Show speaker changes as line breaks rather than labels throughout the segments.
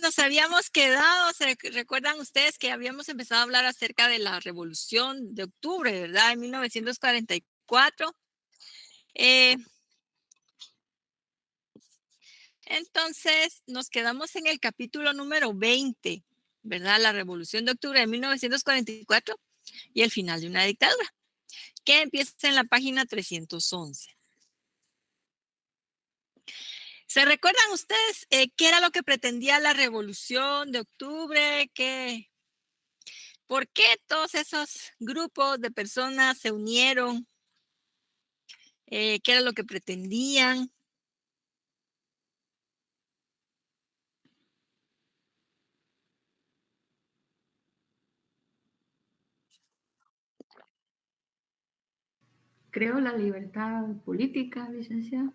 nos habíamos quedado, ¿se recuerdan ustedes que habíamos empezado a hablar acerca de la Revolución de Octubre, verdad? En 1944. Entonces, nos quedamos en el capítulo número 20, ¿verdad? La Revolución de Octubre de 1944 y el final de una dictadura, que empieza en la página 311. ¿Se recuerdan ustedes qué era lo que pretendía la Revolución de Octubre? ¿Por qué todos esos grupos de personas se unieron? ¿Qué era lo que pretendían?
Creo la libertad política, licenciada.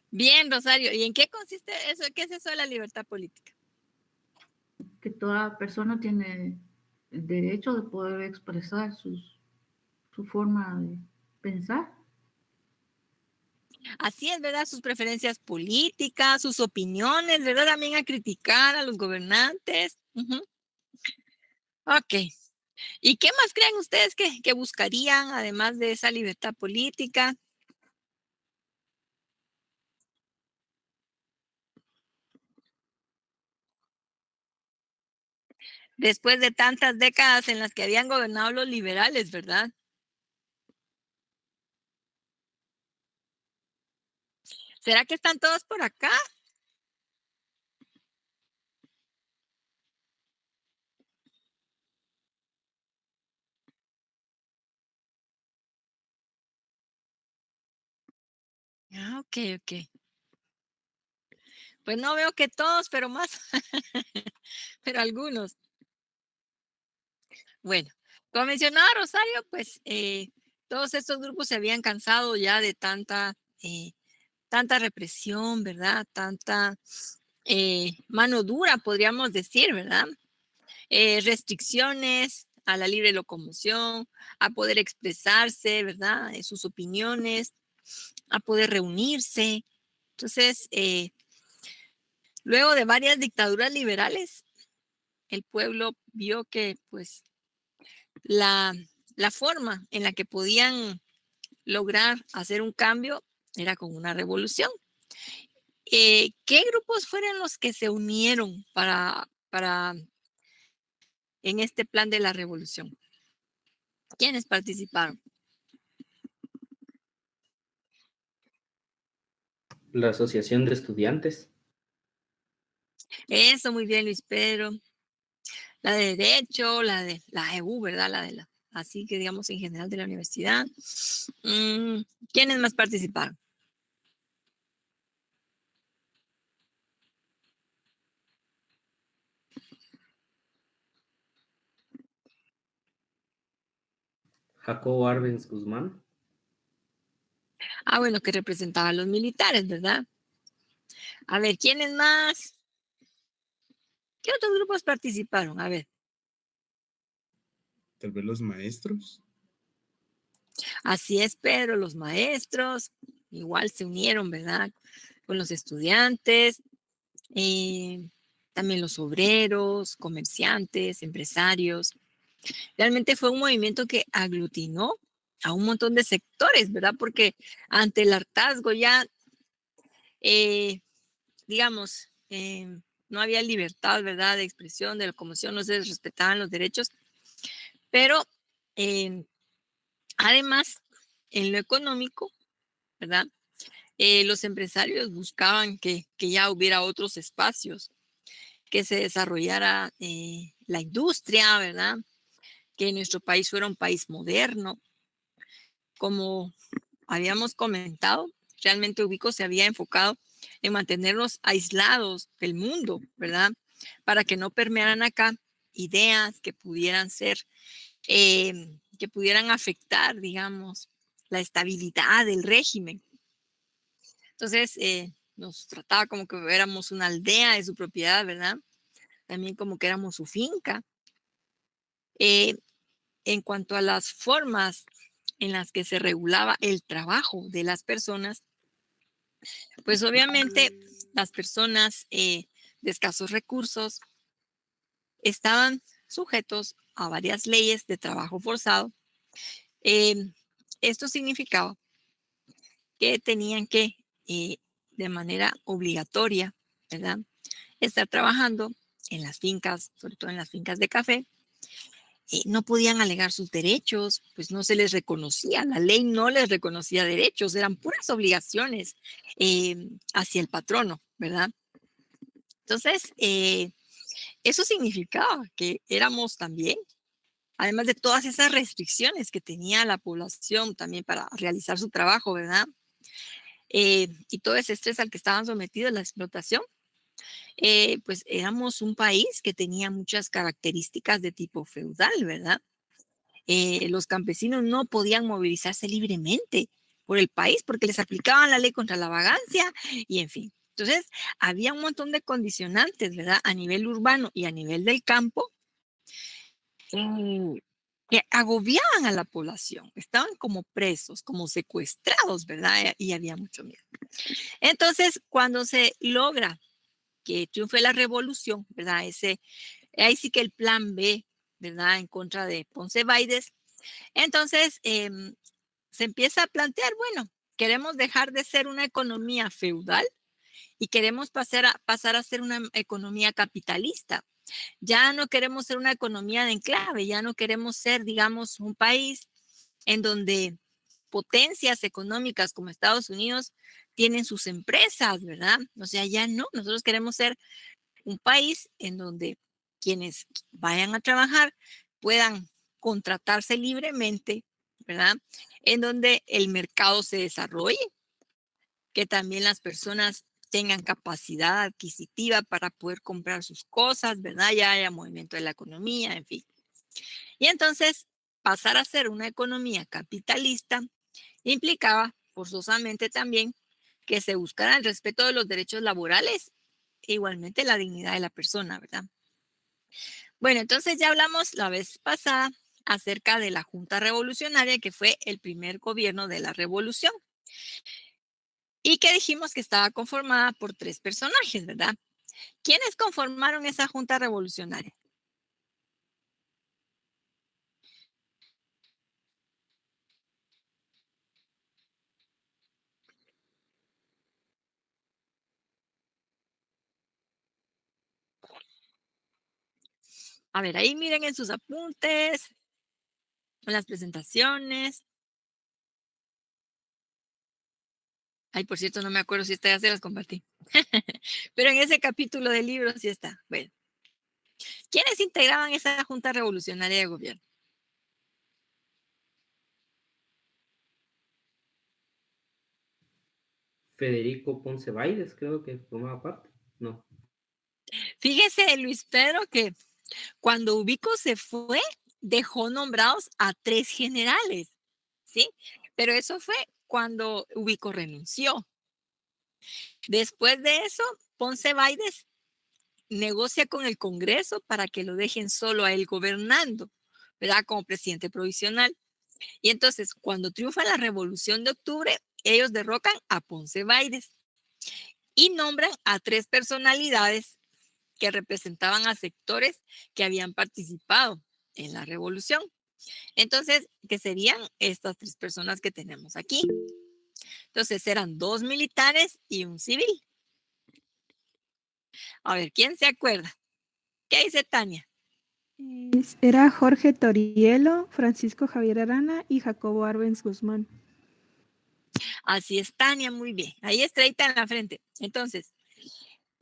Bien, Rosario. ¿Y en qué consiste eso? ¿Qué es eso de la libertad política?
Que toda persona tiene el derecho de poder expresar su forma de pensar.
Así es, ¿verdad? Sus preferencias políticas, sus opiniones, ¿verdad? También a criticar a los gobernantes. Ok. ¿Y qué más creen ustedes que buscarían, además de esa libertad política? Después de tantas décadas en las que habían gobernado los liberales, ¿verdad? ¿Será que están todos por acá? Ah, ok, ok. Pues no veo que todos, pero más, pero algunos. Bueno, como mencionaba Rosario, pues todos estos grupos se habían cansado ya de tanta represión, ¿verdad? Tanta mano dura, podríamos decir, ¿verdad? Restricciones a la libre locomoción, a poder expresarse, ¿verdad? Sus opiniones, a poder reunirse. Entonces, luego de varias dictaduras liberales, el pueblo vio que pues la forma en la que podían lograr hacer un cambio era con una revolución. ¿Qué grupos fueron los que se unieron en este plan de la revolución? ¿Quiénes participaron?
La Asociación de Estudiantes.
Eso, muy bien, Luis Pedro. La de Derecho, la de la EU, ¿verdad? Así que digamos en general de la universidad. ¿Quiénes más participaron?
Jacobo Arbenz Guzmán.
Ah, bueno, que representaban a los militares, ¿verdad? A ver, ¿quiénes más? ¿Qué otros grupos participaron? A ver.
Tal vez los maestros.
Así es, Pedro, los maestros igual se unieron, ¿verdad? Con los estudiantes, también los obreros, comerciantes, empresarios. Realmente fue un movimiento que aglutinó a un montón de sectores, ¿verdad? Porque ante el hartazgo ya, digamos, no había libertad, ¿verdad? De expresión, de locomoción, no se respetaban los derechos, pero además, en lo económico, ¿verdad? Los empresarios buscaban que ya hubiera otros espacios, que se desarrollara la industria, ¿verdad? Que nuestro país fuera un país moderno. Como habíamos comentado, realmente Ubico se había enfocado en mantenernos aislados del mundo, ¿verdad? Para que no permearan acá ideas que pudieran ser, que pudieran afectar, digamos, la estabilidad del régimen. Entonces, nos trataba como que éramos una aldea de su propiedad, ¿verdad? También como que éramos su finca. En cuanto a las formas en las que se regulaba el trabajo de las personas, pues obviamente las personas de escasos recursos estaban sujetos a varias leyes de trabajo forzado. Esto significaba que tenían que, de manera obligatoria, ¿verdad?, estar trabajando en las fincas, sobre todo en las fincas de café. No podían alegar sus derechos, pues no se les reconocía, la ley no les reconocía derechos, eran puras obligaciones hacia el patrono, ¿verdad? Entonces, eso significaba que éramos también, además de todas esas restricciones que tenía la población también para realizar su trabajo, ¿verdad? Y todo ese estrés al que estaban sometidos, la explotación, pues éramos un país que tenía muchas características de tipo feudal, ¿verdad? Los campesinos no podían movilizarse libremente por el país porque les aplicaban la ley contra la vagancia y en fin. Entonces, había un montón de condicionantes, ¿verdad? A nivel urbano y a nivel del campo, que agobiaban a la población. Estaban como presos, como secuestrados, ¿verdad? Y había mucho miedo. Entonces, cuando se logra que triunfe la revolución, ¿verdad? Ahí sí que el plan B, ¿verdad? En contra de Ponce Baides. Entonces, se empieza a plantear, bueno, queremos dejar de ser una economía feudal y queremos pasar a ser una economía capitalista. Ya no queremos ser una economía de enclave, ya no queremos ser, digamos, un país en donde potencias económicas como Estados Unidos tienen sus empresas, ¿verdad? O sea, ya no, nosotros queremos ser un país en donde quienes vayan a trabajar puedan contratarse libremente, ¿verdad? En donde el mercado se desarrolle, que también las personas tengan capacidad adquisitiva para poder comprar sus cosas, ¿verdad? Ya haya movimiento de la economía, en fin. Y entonces, pasar a ser una economía capitalista implicaba forzosamente también que se buscara el respeto de los derechos laborales e igualmente la dignidad de la persona, ¿verdad? Bueno, entonces ya hablamos la vez pasada acerca de la Junta Revolucionaria, que fue el primer gobierno de la revolución, y que dijimos que estaba conformada por 3 personajes, ¿verdad? ¿Quiénes conformaron esa Junta Revolucionaria? A ver, ahí miren en sus apuntes, en las presentaciones. Ay, por cierto, no me acuerdo si esta ya se las compartí. Pero en ese capítulo del libro sí está. Bueno, ¿quiénes integraban esa Junta Revolucionaria de Gobierno?
Federico Ponce Baides, creo que formaba parte. No.
Fíjese, Luis Pedro, que cuando Ubico se fue, dejó nombrados a 3 generales, ¿sí? Pero eso fue cuando Ubico renunció. Después de eso, Ponce Baides negocia con el Congreso para que lo dejen solo a él gobernando, ¿verdad? Como presidente provisional. Y entonces, cuando triunfa la Revolución de Octubre, ellos derrocan a Ponce Baides y nombran a 3 personalidades que representaban a sectores que habían participado en la revolución. Entonces, que serían estas 3 personas que tenemos aquí. Entonces, eran 2 militares y un civil. A ver, ¿quién se acuerda? ¿Qué dice Tania?
Era Jorge Torielo, Francisco Javier Arana y Jacobo Arbenz Guzmán.
Así es, Tania, muy bien. Ahí estrellita en la frente. Entonces,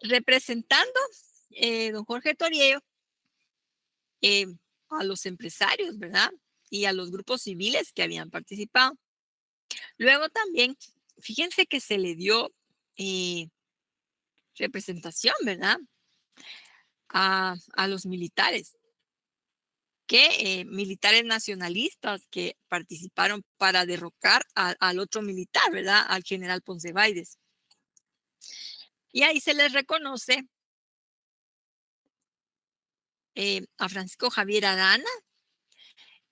representando don Jorge Torielo a los empresarios, ¿verdad? Y a los grupos civiles que habían participado. Luego también, fíjense que se le dio representación, ¿verdad? A los militares, militares nacionalistas que participaron para derrocar al otro militar, ¿verdad? Al general Ponce Baides. Y ahí se les reconoce a Francisco Javier Arana,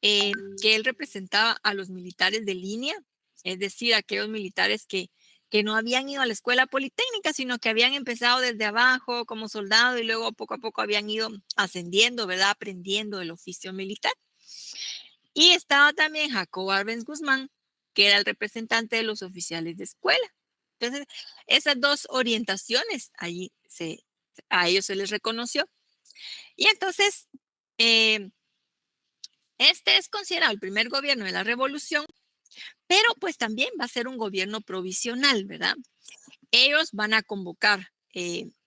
que él representaba a los militares de línea, es decir, aquellos militares que que no habían ido a la escuela politécnica, sino que habían empezado desde abajo como soldado y luego poco a poco habían ido ascendiendo, ¿verdad? Aprendiendo el oficio militar. Y estaba también Jacobo Arbenz Guzmán, que era el representante de los oficiales de escuela. Entonces, esas dos orientaciones a ellos se les reconoció. Y entonces, este es considerado el primer gobierno de la revolución, pero pues también va a ser un gobierno provisional, ¿verdad? Ellos van a convocar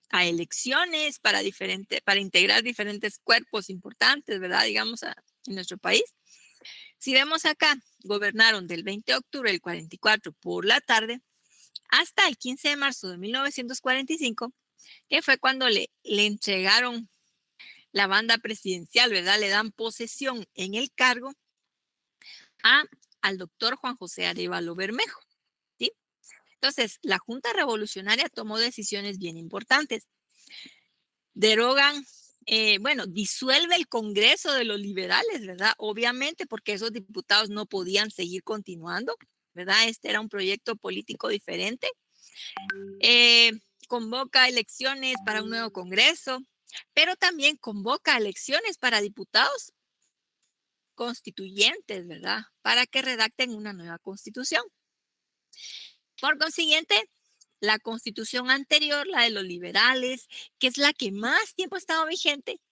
a elecciones para integrar diferentes cuerpos importantes, ¿verdad? Digamos, en nuestro país. Si vemos acá, gobernaron del 20 de octubre del 44 por la tarde hasta el 15 de marzo de 1945, que fue cuando le entregaron la banda presidencial, ¿verdad? Le dan posesión en el cargo al doctor Juan José Arévalo Bermejo, ¿sí? Entonces, la Junta Revolucionaria tomó decisiones bien importantes. Derogan, disuelve el Congreso de los Liberales, ¿verdad? Obviamente, porque esos diputados no podían seguir continuando, ¿verdad? Este era un proyecto político diferente. Convoca elecciones para un nuevo Congreso, pero también convoca elecciones para diputados constituyentes, ¿verdad? Para que redacten una nueva constitución. Por consiguiente, la constitución anterior, la de los liberales, que es la que más tiempo ha estado vigente,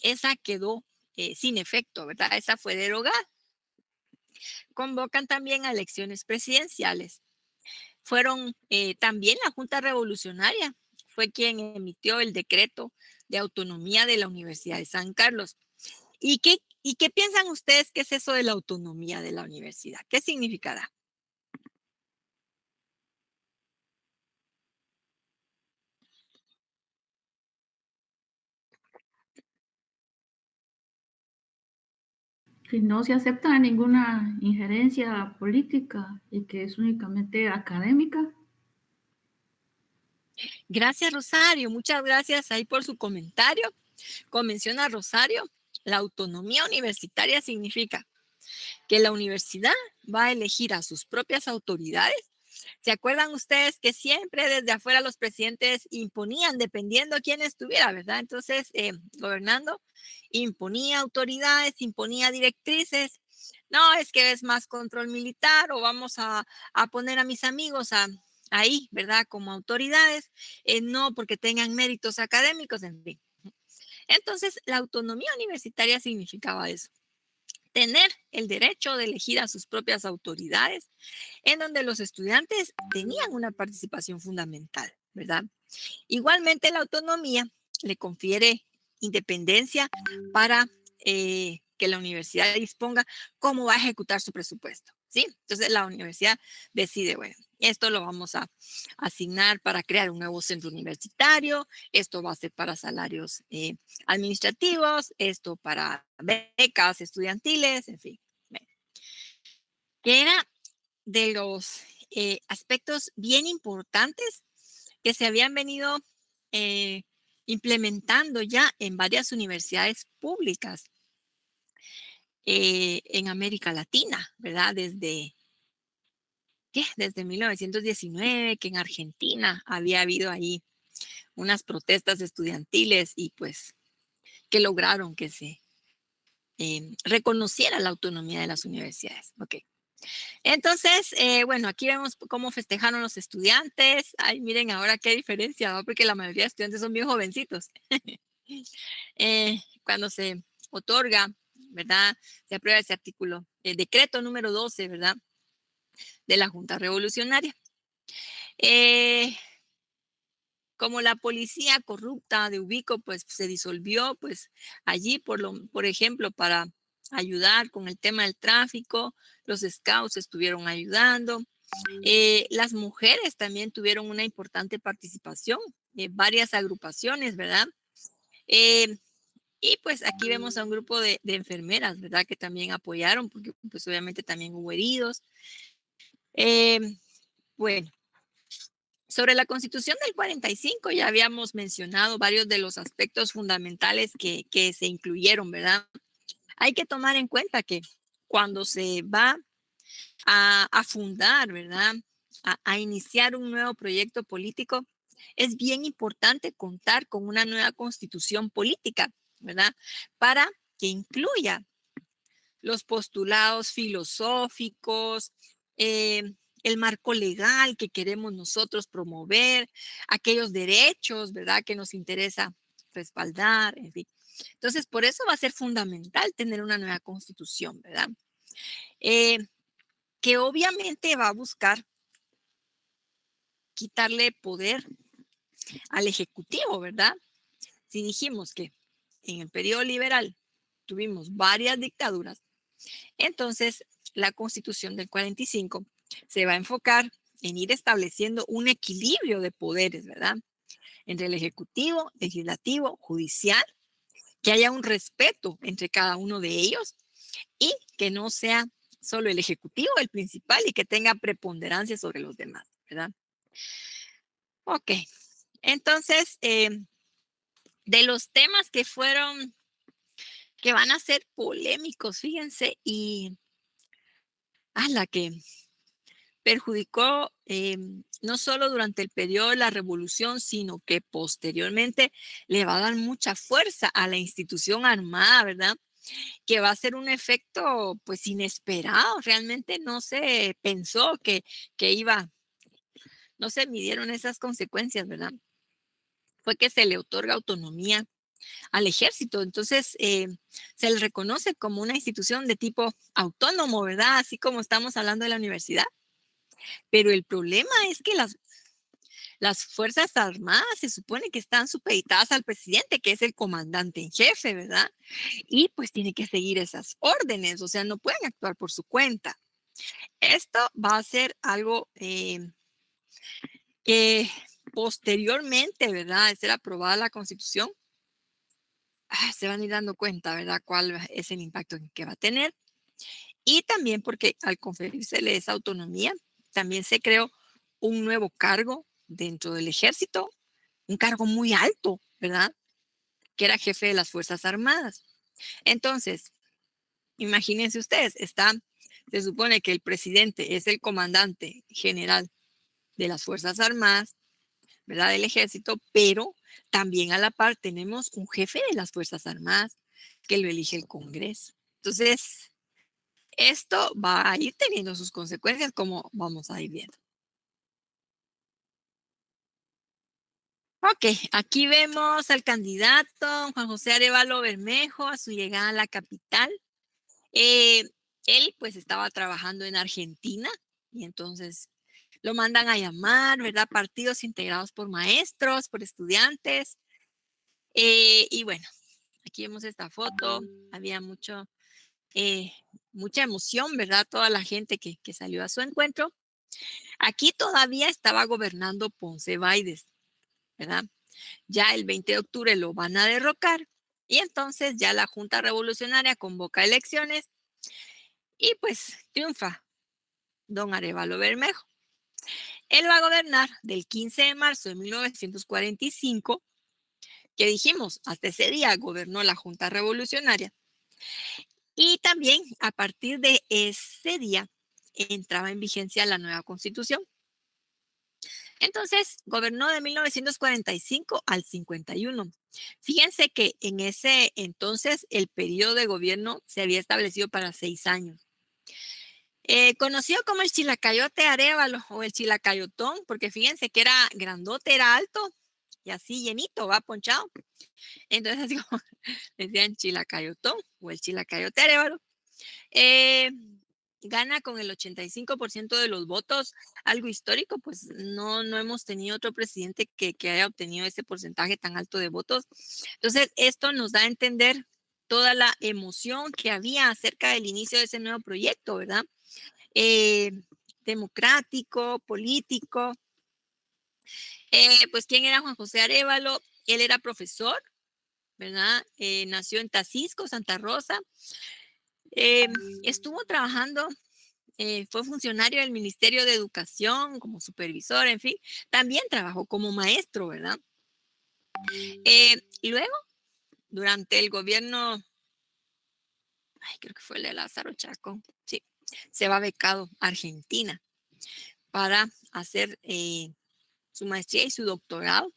esa quedó sin efecto, ¿verdad? Esa fue derogada. Convocan también a elecciones presidenciales. Fueron también la Junta Revolucionaria, fue quien emitió el decreto de autonomía de la Universidad de San Carlos. ¿Y qué piensan ustedes que es eso de la autonomía de la universidad? ¿Qué significará?
Que no se acepta ninguna injerencia política y que es únicamente académica.
Gracias, Rosario. Muchas gracias ahí por su comentario. Como menciona Rosario, la autonomía universitaria significa que la universidad va a elegir a sus propias autoridades. ¿Se acuerdan ustedes que siempre desde afuera los presidentes imponían, dependiendo de quién estuviera, ¿verdad? Entonces, gobernando, imponía autoridades, imponía directrices. No, es que es más control militar o vamos a poner a mis amigos ahí, ¿verdad? Como autoridades, no porque tengan méritos académicos, en fin. Entonces, la autonomía universitaria significaba eso. Tener el derecho de elegir a sus propias autoridades, en donde los estudiantes tenían una participación fundamental, ¿verdad? Igualmente, la autonomía le confiere independencia para que la universidad disponga cómo va a ejecutar su presupuesto, ¿sí? Entonces, la universidad decide, bueno, esto lo vamos a asignar para crear un nuevo centro universitario, esto va a ser para salarios administrativos, esto para becas estudiantiles, en fin. Que era de los aspectos bien importantes que se habían venido implementando ya en varias universidades públicas en América Latina, ¿verdad? Desde 1919, que en Argentina había habido ahí unas protestas estudiantiles y pues que lograron que se reconociera la autonomía de las universidades. Ok. Entonces, aquí vemos cómo festejaron los estudiantes. Ay, miren ahora qué diferencia, ¿no? Porque la mayoría de estudiantes son bien jovencitos. Cuando se otorga, ¿verdad? Se aprueba ese artículo, el decreto número 12, ¿verdad? De la Junta Revolucionaria. Como la policía corrupta de Ubico, pues se disolvió, pues allí, por ejemplo, para ayudar con el tema del tráfico, los scouts estuvieron ayudando. Las mujeres también tuvieron una importante participación, varias agrupaciones, ¿verdad? Y pues aquí vemos a un grupo de enfermeras, ¿verdad? Que también apoyaron, porque pues obviamente también hubo heridos. Bueno, sobre la Constitución del 45 ya habíamos mencionado varios de los aspectos fundamentales que se incluyeron, ¿verdad? Hay que tomar en cuenta que cuando se va a fundar, ¿verdad? A iniciar un nuevo proyecto político, es bien importante contar con una nueva constitución política, ¿verdad? Para que incluya los postulados filosóficos, el marco legal que queremos nosotros promover, aquellos derechos, ¿verdad? Que nos interesa respaldar, en fin. Entonces, por eso va a ser fundamental tener una nueva constitución, ¿verdad? Que obviamente va a buscar quitarle poder al Ejecutivo, ¿verdad? Si dijimos que en el periodo liberal tuvimos varias dictaduras, entonces la Constitución del 45 se va a enfocar en ir estableciendo un equilibrio de poderes, ¿verdad? Entre el Ejecutivo, Legislativo, Judicial, que haya un respeto entre cada uno de ellos y que no sea solo el Ejecutivo el principal y que tenga preponderancia sobre los demás, ¿verdad? Ok, entonces, de los temas que van a ser polémicos, fíjense, y a la que perjudicó no solo durante el periodo de la revolución, sino que posteriormente le va a dar mucha fuerza a la institución armada, ¿verdad? Que va a ser un efecto pues inesperado, realmente no se pensó que iba, no se midieron esas consecuencias, ¿verdad? Fue que se le otorga autonomía al ejército. Entonces, se le reconoce como una institución de tipo autónomo, ¿verdad? Así como estamos hablando de la universidad. Pero el problema es que las Fuerzas Armadas se supone que están supeditadas al presidente, que es el comandante en jefe, ¿verdad? Y pues tiene que seguir esas órdenes, o sea, no pueden actuar por su cuenta. Esto va a ser algo que posteriormente, ¿verdad? De ser aprobada la Constitución, se van a ir dando cuenta, ¿verdad? Cuál es el impacto que va a tener. Y también porque al conferírsele esa autonomía, también se creó un nuevo cargo dentro del ejército, un cargo muy alto, ¿verdad? Que era jefe de las Fuerzas Armadas. Entonces, imagínense ustedes, se supone que el presidente es el comandante general de las Fuerzas Armadas, ¿verdad? Del ejército, pero también a la par tenemos un jefe de las Fuerzas Armadas que lo elige el Congreso. Entonces, esto va a ir teniendo sus consecuencias como vamos a ir viendo. Ok, aquí vemos al candidato Juan José Arevalo Bermejo a su llegada a la capital. Él pues estaba trabajando en Argentina y entonces lo mandan a llamar, ¿verdad? Partidos integrados por maestros, por estudiantes. Y bueno, aquí vemos esta foto. Había mucha emoción, ¿verdad? Toda la gente que salió a su encuentro. Aquí todavía estaba gobernando Ponce Baides, ¿verdad? Ya el 20 de octubre lo van a derrocar y entonces ya la Junta Revolucionaria convoca elecciones y pues triunfa don Arevalo Bermejo. Él va a gobernar del 15 de marzo de 1945, que dijimos, hasta ese día gobernó la Junta Revolucionaria. Y también a partir de ese día entraba en vigencia la nueva constitución. Entonces, gobernó de 1945 al 51. Fíjense que en ese entonces el periodo de gobierno se había establecido para 6 años. Conocido como el Chilacayote Arévalo o el Chilacayotón, porque fíjense que era grandote, era alto y así llenito, va ponchado. Entonces, así como decían Chilacayotón o el Chilacayote Arévalo. Gana con el 85% de los votos, algo histórico, pues no hemos tenido otro presidente que haya obtenido ese porcentaje tan alto de votos. Entonces, esto nos da a entender toda la emoción que había acerca del inicio de ese nuevo proyecto, ¿verdad? Democrático, político. Pues, ¿quién era Juan José Arevalo? Él era profesor, ¿verdad? Nació en Tacisco, Santa Rosa. Estuvo trabajando, fue funcionario del Ministerio de Educación como supervisor, en fin. También trabajó como maestro, ¿verdad? Y luego, durante el gobierno, creo que fue el de Lázaro Chacón, sí. se va becado a Argentina para hacer su maestría y su doctorado.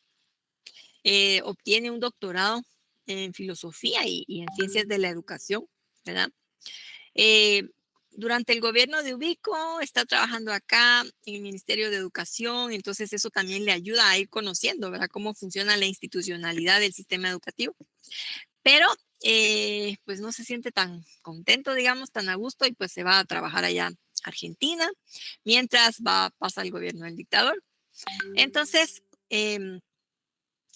Obtiene un doctorado en filosofía y en ciencias de la educación, ¿verdad? Durante el gobierno de Ubico está trabajando acá en el Ministerio de Educación, entonces eso también le ayuda a ir conociendo, ¿verdad?, cómo funciona la institucionalidad del sistema educativo. Pero pues no se siente tan contento, digamos, tan a gusto, y pues se va a trabajar allá a Argentina, mientras pasa el gobierno del dictador. Entonces,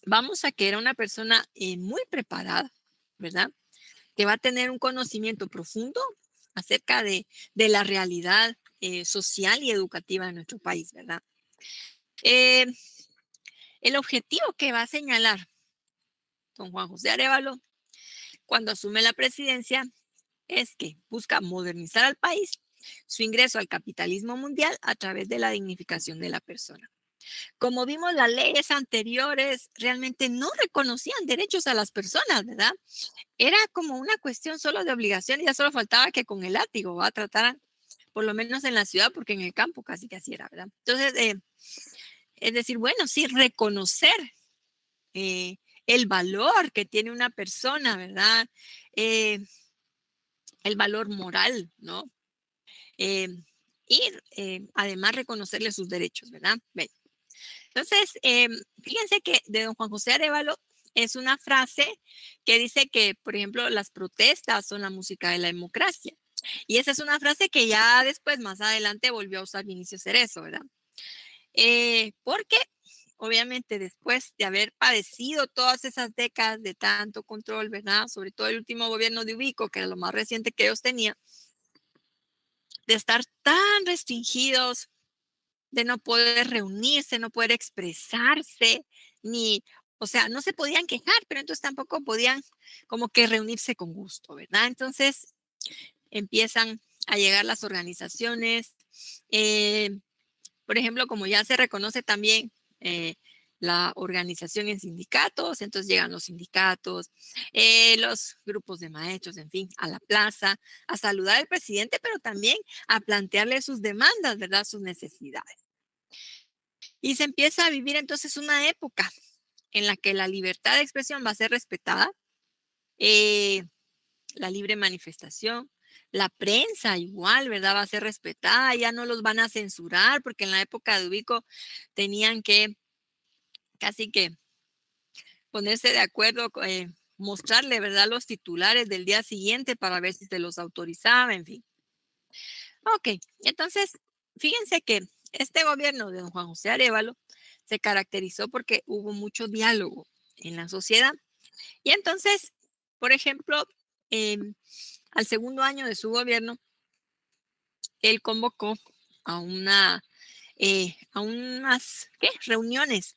vamos a que era una persona muy preparada, ¿verdad?, que va a tener un conocimiento profundo acerca de la realidad social y educativa de nuestro país, ¿verdad? El objetivo que va a señalar don Juan José Arévalo cuando asume la presidencia es que busca modernizar al país, su ingreso al capitalismo mundial a través de la dignificación de la persona. Como vimos, las leyes anteriores realmente no reconocían derechos a las personas, ¿verdad? Era como una cuestión solo de obligación, y ya solo faltaba que con el látigo trataran, por lo menos en la ciudad, porque en el campo casi que así era, ¿verdad? Entonces, es decir, bueno, sí, reconocer el valor que tiene una persona, ¿verdad? El valor moral, ¿no? Y además reconocerle sus derechos, ¿verdad? Bien. Entonces, fíjense que de don Juan José Arévalo es una frase que dice que, por ejemplo, las protestas son la música de la democracia. Y esa es una frase que ya después, más adelante, volvió a usar Vinicio Cerezo, ¿verdad? Porque obviamente después de haber padecido todas esas décadas de tanto control, ¿verdad?, sobre todo el último gobierno de Ubico, que era lo más reciente que ellos tenían, de estar tan restringidos, de no poder reunirse, no poder expresarse, ni, o sea, no se podían quejar, pero entonces tampoco podían como que reunirse con gusto, ¿verdad? Entonces empiezan a llegar las organizaciones, por ejemplo, como ya se reconoce también la organización en sindicatos, entonces llegan los sindicatos, los grupos de maestros, en fin, a la plaza, a saludar al presidente, pero también a plantearle sus demandas, ¿verdad?, sus necesidades. Y se empieza a vivir entonces una época en la que la libertad de expresión va a ser respetada, la libre manifestación, la prensa igual, ¿verdad?, va a ser respetada, ya no los van a censurar, porque en la época de Ubico tenían que casi que ponerse de acuerdo, mostrarle, ¿verdad?, los titulares del día siguiente para ver si se los autorizaba, en fin. Ok, entonces, fíjense que este gobierno de don Juan José Arévalo se caracterizó porque hubo mucho diálogo en la sociedad. Y entonces, por ejemplo, al segundo año de su gobierno, él convocó a a unas reuniones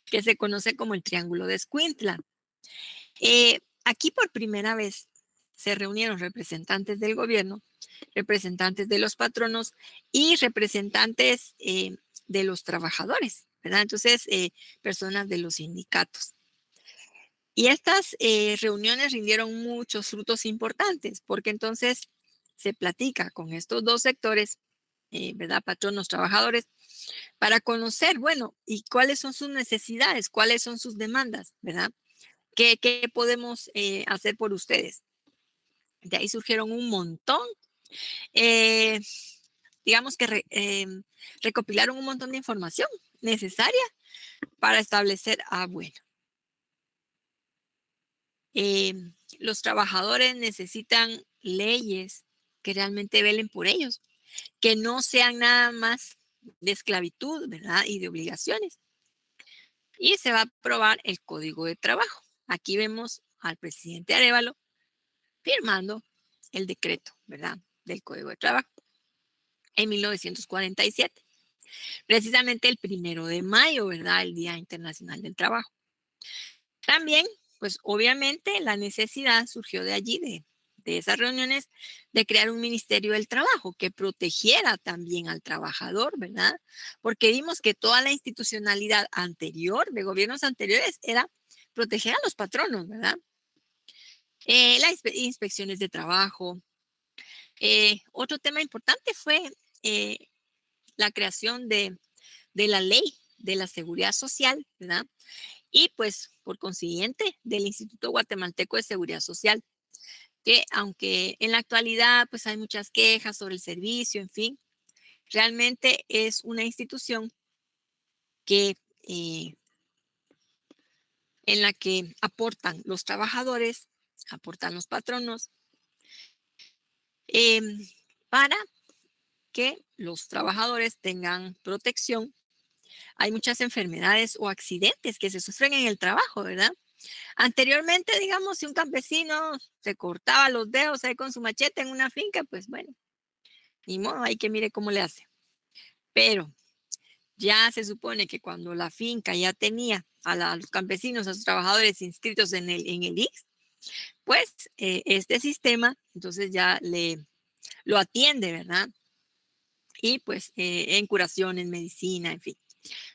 que se conoce como el Triángulo de Escuintla. Aquí por primera vez se reunieron representantes del gobierno, representantes de los patronos y representantes de los trabajadores, ¿verdad? Entonces, personas de los sindicatos. Y estas reuniones rindieron muchos frutos importantes, porque entonces se platica con estos dos sectores, ¿verdad?, patronos, trabajadores, para conocer, bueno, y cuáles son sus necesidades, cuáles son sus demandas, ¿verdad? ¿Qué podemos hacer por ustedes? De ahí surgieron un montón, eh, digamos que recopilaron un montón de información necesaria para establecer, bueno, los trabajadores necesitan leyes que realmente velen por ellos, que no sean nada más de esclavitud, ¿verdad?, y de obligaciones. Y se va a aprobar el Código de Trabajo. Aquí vemos al presidente Arévalo firmando el decreto, ¿verdad?, del Código de Trabajo en 1947. Precisamente el 1 de mayo, ¿verdad?, el Día Internacional del Trabajo. También, pues obviamente la necesidad surgió de allí, de esas reuniones, de crear un Ministerio del Trabajo que protegiera también al trabajador, ¿verdad? Porque vimos que toda la institucionalidad anterior, de gobiernos anteriores, era proteger a los patronos, ¿verdad? Las inspecciones de trabajo, Otro tema importante fue la creación de la ley de la seguridad social, ¿verdad? Y pues por consiguiente del Instituto Guatemalteco de Seguridad Social, que aunque en la actualidad pues hay muchas quejas sobre el servicio, en fin, realmente es una institución que en la que aportan los trabajadores, aportan los patronos, para que los trabajadores tengan protección. Hay muchas enfermedades o accidentes que se sufren en el trabajo, ¿verdad? Anteriormente, digamos, si un campesino se cortaba los dedos ahí con su machete en una finca, pues bueno, ni modo, hay que mire cómo le hace. Pero ya se supone que cuando la finca ya tenía a los campesinos, a sus trabajadores inscritos en el IX, pues este sistema entonces ya lo atiende, ¿verdad? Y pues en curación, en medicina, en fin.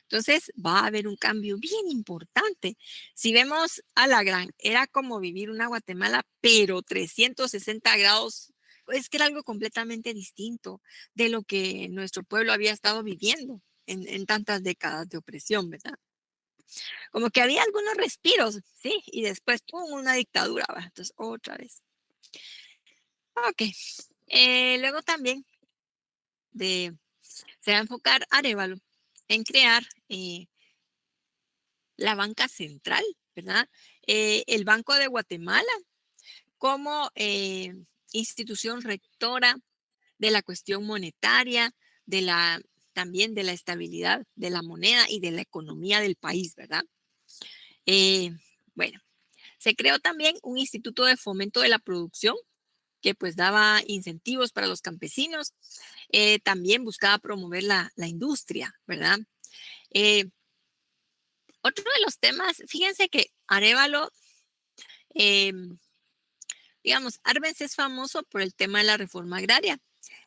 Entonces va a haber un cambio bien importante. Si vemos a la gran, era como vivir una Guatemala, pero 360 grados, es que era algo completamente distinto de lo que nuestro pueblo había estado viviendo en tantas décadas de opresión, ¿verdad? Como que había algunos respiros, ¿sí? Y después, ¡pum!, una dictadura, ¿verdad? Entonces, otra vez. Ok. Luego también se va a enfocar Arévalo en crear la banca central, ¿verdad? El Banco de Guatemala como institución rectora de la cuestión monetaria, también de la estabilidad de la moneda y de la economía del país, ¿verdad? Bueno, se creó también un instituto de fomento de la producción que pues daba incentivos para los campesinos. También buscaba promover la industria, ¿verdad? Otro de los temas, fíjense que Arévalo, digamos, Arbenz es famoso por el tema de la reforma agraria.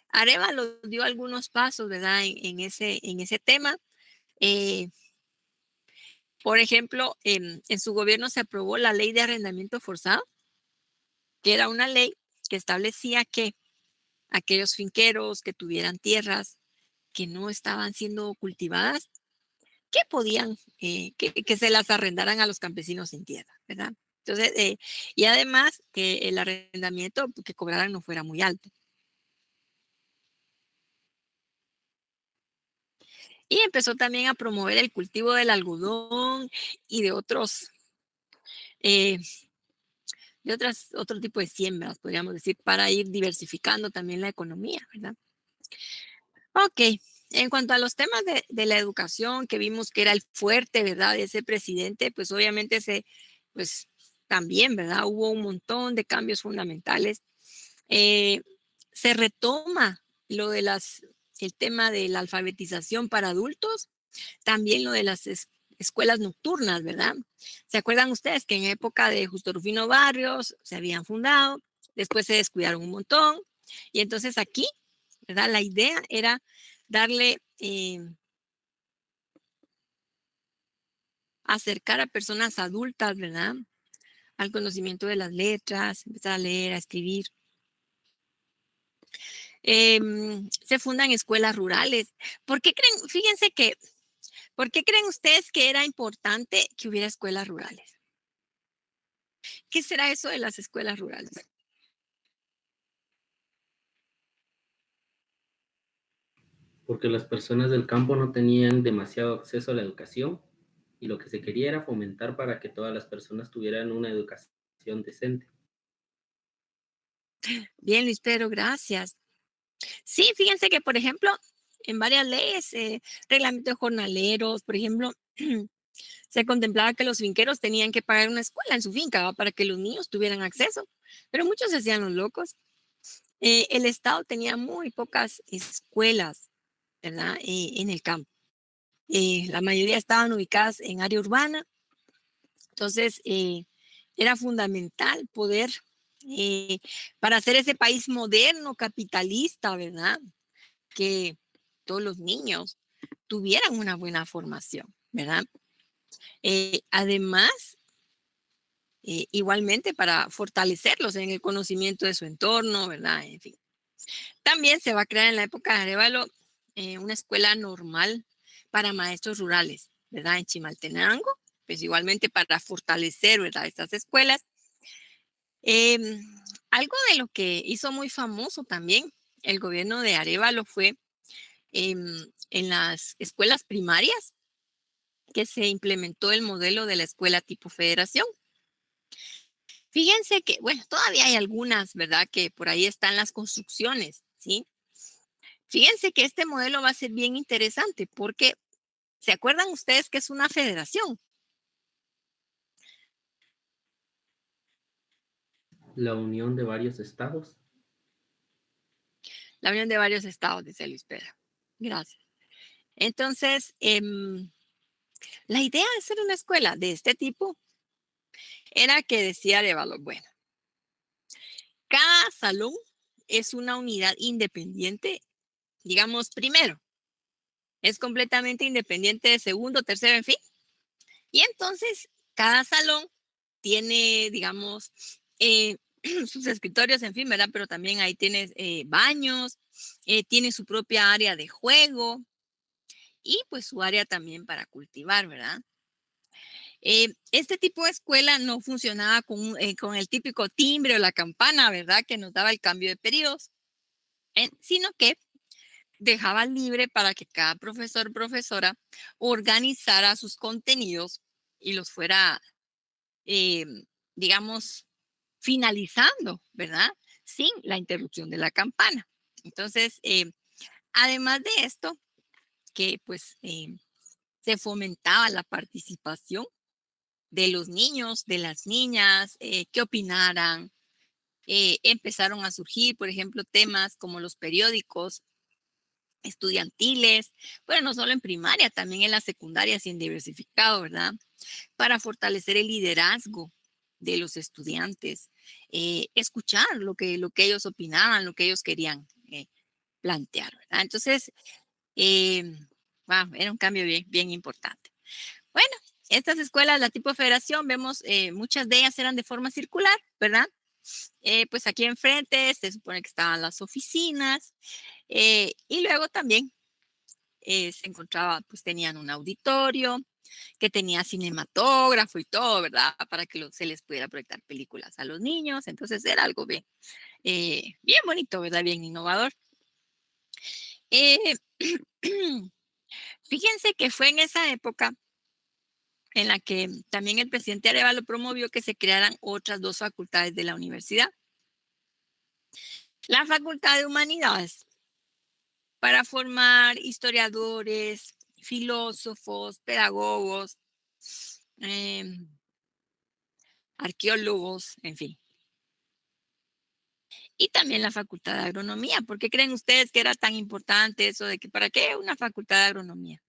Arévalo dio algunos pasos, ¿verdad? En ese tema. Por ejemplo, en su gobierno se aprobó la ley de arrendamiento forzado, que era una ley que establecía que aquellos finqueros que tuvieran tierras que no estaban siendo cultivadas, que podían, que se las arrendaran a los campesinos sin tierra, ¿verdad? Entonces, y además que el arrendamiento que cobraran no fuera muy alto. Y empezó también a promover el cultivo del algodón y de eh, otro tipo de siembras, podríamos decir, para ir diversificando también la economía, ¿verdad? Ok, en cuanto a los temas de la educación, que vimos que era el fuerte, ¿verdad?, de ese presidente, pues obviamente pues también, ¿verdad?, hubo un montón de cambios fundamentales. Se retoma el tema de la alfabetización para adultos, también lo de las escuelas nocturnas, ¿verdad? ¿Se acuerdan ustedes que en época de Justo Rufino Barrios se habían fundado, después se descuidaron un montón, y entonces aquí, ¿verdad? La idea era darle, acercar a personas adultas, ¿verdad?, al conocimiento de las letras, empezar a leer, a escribir. Se fundan escuelas rurales. ¿Por qué creen? Fíjense que, ¿por qué creen ustedes que era importante que hubiera escuelas rurales? ¿Qué será eso de las escuelas rurales?
Porque las personas del campo no tenían demasiado acceso a la educación y lo que se quería era fomentar para que todas las personas tuvieran una educación decente.
Bien, Luis Pedro, gracias. Sí, fíjense que, por ejemplo, en varias leyes, reglamento de jornaleros, por ejemplo, se contemplaba que los finqueros tenían que pagar una escuela en su finca, ¿va?, para que los niños tuvieran acceso, pero muchos se hacían los locos. El Estado tenía muy pocas escuelas, ¿verdad?, en el campo. La mayoría estaban ubicadas en área urbana, entonces era fundamental poder, para hacer ese país moderno, capitalista, ¿verdad?, que todos los niños tuvieran una buena formación, ¿verdad? Además, igualmente para fortalecerlos en el conocimiento de su entorno, ¿verdad? En fin. También se va a crear en la época de Arévalo una escuela normal para maestros rurales, ¿verdad? En Chimaltenango, pues igualmente para fortalecer, ¿verdad? Estas escuelas. Em, Algo de lo que hizo muy famoso también el gobierno de Arévalo fue en las escuelas primarias que se implementó el modelo de la escuela tipo federación. Fíjense que, bueno, todavía hay algunas, ¿verdad? Que por ahí están las construcciones, ¿sí? Fíjense que este modelo va a ser bien interesante porque, ¿se acuerdan ustedes que es una federación?
La unión de varios estados.
La unión de varios estados, dice Luis Pedro. Gracias. Entonces, la idea de ser una escuela de este tipo era que decía Arévalo, bueno, cada salón es una unidad independiente, digamos, primero, es completamente independiente de segundo, tercero, en fin. Y entonces, cada salón tiene, digamos, sus escritorios, en fin, ¿verdad? Pero también ahí tiene baños, tiene su propia área de juego y pues su área también para cultivar, ¿verdad? Este tipo de escuela no funcionaba con el típico timbre o la campana, ¿verdad? Que nos daba el cambio de periodos, sino que dejaba libre para que cada profesor o profesora organizara sus contenidos y los fuera, eh, digamos, finalizando, ¿verdad? Sin la interrupción de la campana. Entonces, además de esto, que pues se fomentaba la participación de los niños, de las niñas, que opinaran. Empezaron a surgir, por ejemplo, temas como los periódicos estudiantiles, bueno, no solo en primaria, también en la secundaria, sin diversificado, ¿verdad? Para fortalecer el liderazgo de los estudiantes, escuchar lo que ellos opinaban, lo que ellos querían plantear, ¿verdad? Entonces, eh, wow, era un cambio bien, bien importante. Bueno, estas escuelas, la tipo de federación, vemos muchas de ellas eran de forma circular, ¿verdad? Pues aquí enfrente se supone que estaban las oficinas y luego también se encontraba, pues tenían un auditorio que tenía cinematógrafo y todo, ¿verdad? Para que se les pudiera proyectar películas a los niños. Entonces era algo bien, bien bonito, ¿verdad? Bien innovador. Eh, Fíjense que fue en esa época en la que también el presidente Arévalo promovió que se crearan otras dos facultades de la universidad. La Facultad de Humanidades, para formar historiadores, filósofos, pedagogos, eh, arqueólogos, en fin. Y también la Facultad de Agronomía. ¿Por qué creen ustedes que era tan importante eso de que para qué una Facultad de Agronomía?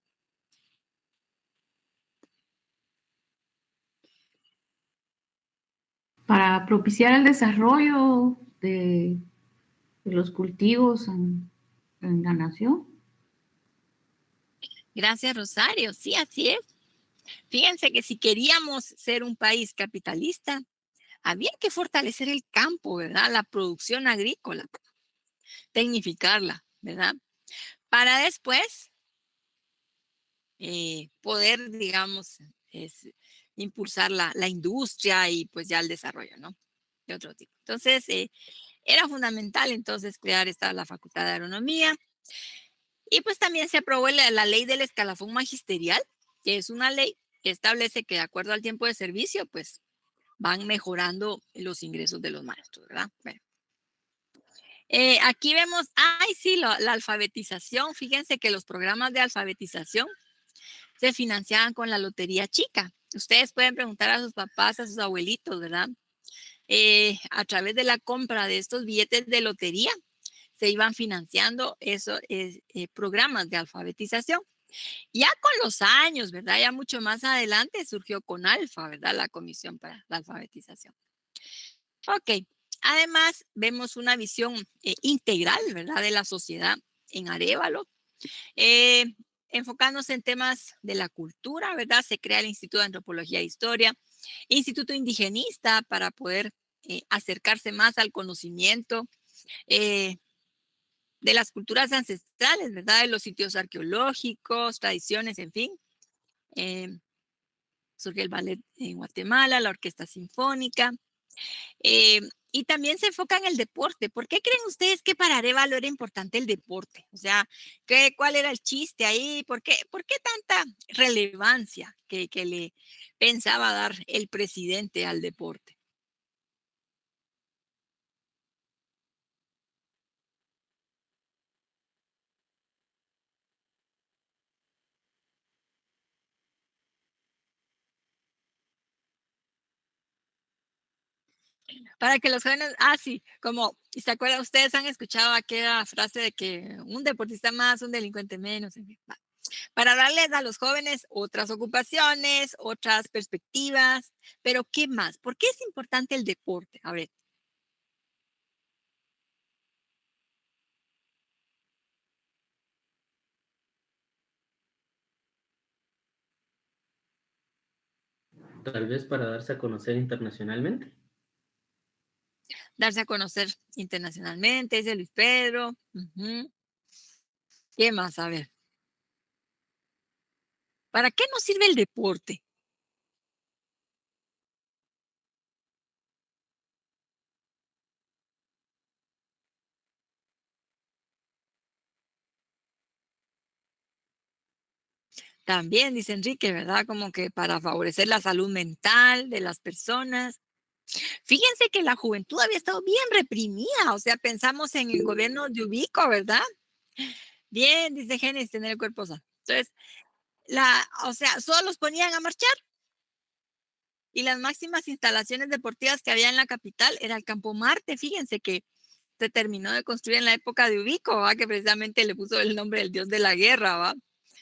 Para propiciar el desarrollo de los cultivos en la nación.
Gracias, Rosario. Sí, así es. Fíjense que si queríamos ser un país capitalista, había que fortalecer el campo, ¿verdad? La producción agrícola, tecnificarla, ¿verdad? Para después poder, digamos, impulsar la industria y pues ya el desarrollo, ¿no? De otro tipo. Entonces, era fundamental entonces crear la Facultad de Agronomía y pues también se aprobó la ley del escalafón magisterial, que es una ley que establece que de acuerdo al tiempo de servicio, pues van mejorando los ingresos de los maestros, ¿verdad? Bueno. Aquí vemos, ay sí, la alfabetización, fíjense que los programas de alfabetización se financiaban con la lotería chica. Ustedes pueden preguntar a sus papás, a sus abuelitos, ¿verdad? A través de la compra de estos billetes de lotería, se iban financiando esos programas de alfabetización. Ya con los años, ¿verdad? Ya mucho más adelante surgió CONALFA, ¿verdad? La Comisión para la Alfabetización. Ok. Además, vemos una visión integral, ¿verdad? De la sociedad en Arévalo. Enfocándose en temas de la cultura, ¿verdad? Se crea el Instituto de Antropología e Historia, Instituto Indigenista para poder acercarse más al conocimiento de las culturas ancestrales, ¿verdad? De los sitios arqueológicos, tradiciones, en fin. Surge el ballet en Guatemala, la orquesta sinfónica. Eh, y también se enfoca en el deporte. ¿Por qué creen ustedes que para Arévalo era importante el deporte? O sea, ¿cuál era el chiste ahí? Por qué tanta relevancia que le pensaba dar el presidente al deporte? Para que los jóvenes, sí, como, ¿se acuerdan? Ustedes han escuchado aquella frase de que un deportista más, un delincuente menos, en fin, para darles a los jóvenes otras ocupaciones, otras perspectivas, pero ¿qué más? ¿Por qué es importante el deporte? A ver.
Tal vez para darse a conocer internacionalmente.
Darse a conocer internacionalmente, dice Luis Pedro. ¿Qué más? A ver. ¿Para qué nos sirve el deporte? También, dice Enrique, ¿verdad? Como que para favorecer la salud mental de las personas. Fíjense que la juventud había estado bien reprimida, o sea, pensamos en el gobierno de Ubico, ¿verdad? Bien, dice Génesis, tener el cuerpo sano. Entonces, o sea, solo los ponían a marchar y las máximas instalaciones deportivas que había en la capital era el Campo Marte. Fíjense que se terminó de construir en la época de Ubico, ¿va? Que precisamente le puso el nombre del dios de la guerra, ¿va?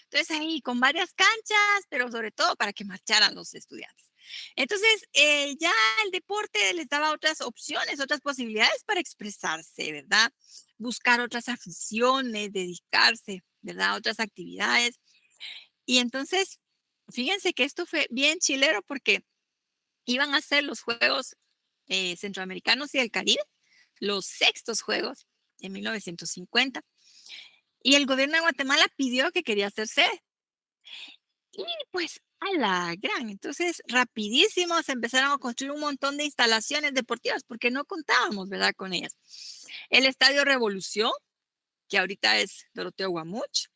Entonces ahí con varias canchas, pero sobre todo para que marcharan los estudiantes. Entonces ya el deporte les daba otras opciones, otras posibilidades para expresarse, ¿verdad? Buscar otras aficiones, dedicarse, ¿verdad? Otras actividades. Y entonces, fíjense que esto fue bien chilero porque iban a ser los Juegos Centroamericanos y del Caribe, los sextos Juegos en 1950. Y el gobierno de Guatemala pidió que quería hacer sede. Y pues a la gran, entonces rapidísimo se empezaron a construir un montón de instalaciones deportivas porque no contábamos, ¿verdad? Con ellas. El Estadio Revolución, que ahorita es Doroteo Guamuch,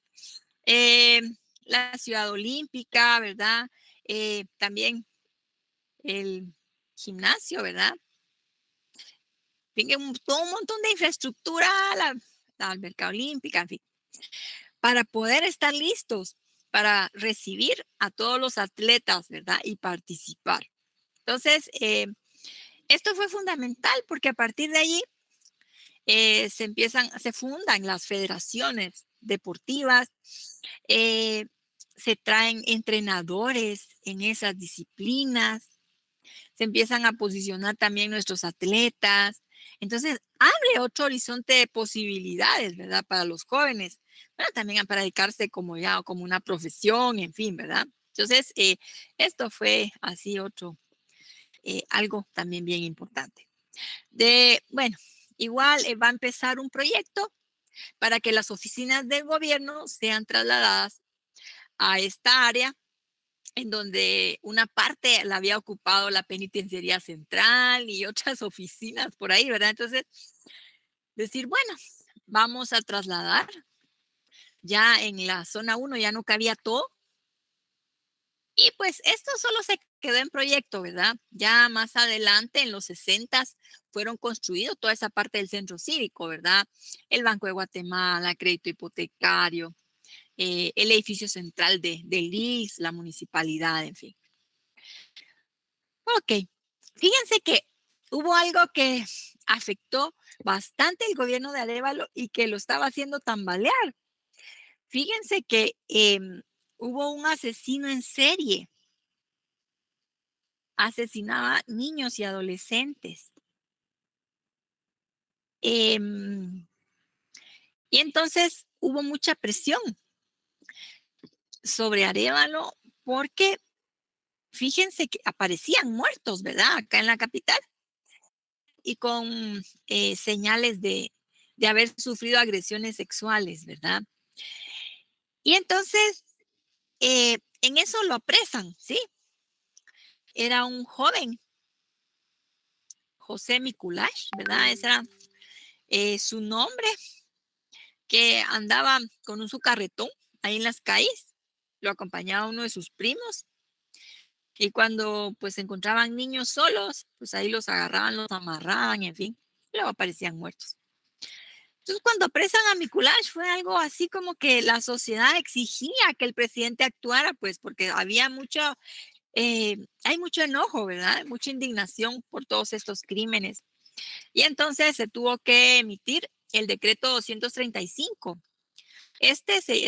eh, la Ciudad Olímpica, ¿verdad? También el gimnasio, ¿verdad? Tiene todo un montón de infraestructura, la alberca olímpica, en fin, para poder estar listos para recibir a todos los atletas, ¿verdad? Y participar. Entonces, esto fue fundamental porque a partir de allí se fundan las federaciones deportivas, se traen entrenadores en esas disciplinas, se empiezan a posicionar también nuestros atletas. Entonces, abre otro horizonte de posibilidades, ¿verdad? Para los jóvenes, pero también para dedicarse como una profesión, en fin, ¿verdad? Entonces, esto fue así algo también bien importante. Bueno, igual va a empezar un proyecto para que las oficinas del gobierno sean trasladadas a esta área en donde una parte la había ocupado la penitenciaría central y otras oficinas por ahí, ¿verdad? Entonces, decir, bueno, vamos a trasladar, ya en la zona 1 ya no cabía todo, y pues esto solo se quedó en proyecto, ¿verdad? Ya más adelante, en los 60, fueron construidos toda esa parte del centro cívico, ¿verdad? El Banco de Guatemala, crédito hipotecario, el edificio central del IX, la municipalidad, en fin. Ok, fíjense que hubo algo que afectó bastante el gobierno de Arévalo y que lo estaba haciendo tambalear. Fíjense que hubo un asesino en serie, asesinaba niños y adolescentes. Y entonces hubo mucha presión sobre Arévalo porque fíjense que aparecían muertos, ¿verdad? Acá en la capital y con señales de de haber sufrido agresiones sexuales, ¿verdad? Y entonces, en eso lo apresan, ¿sí? Era un joven, José Mikulash, ¿verdad? Ese era su nombre, que andaba con su carretón ahí en las calles. Lo acompañaba uno de sus primos. Y cuando pues encontraban niños solos, pues ahí los agarraban, los amarraban, en fin, luego aparecían muertos. Entonces, cuando apresan a Mikulash fue algo así como que la sociedad exigía que el presidente actuara, pues porque había hay mucho enojo, ¿verdad? Mucha indignación por todos estos crímenes. Y entonces se tuvo que emitir el decreto 235. Es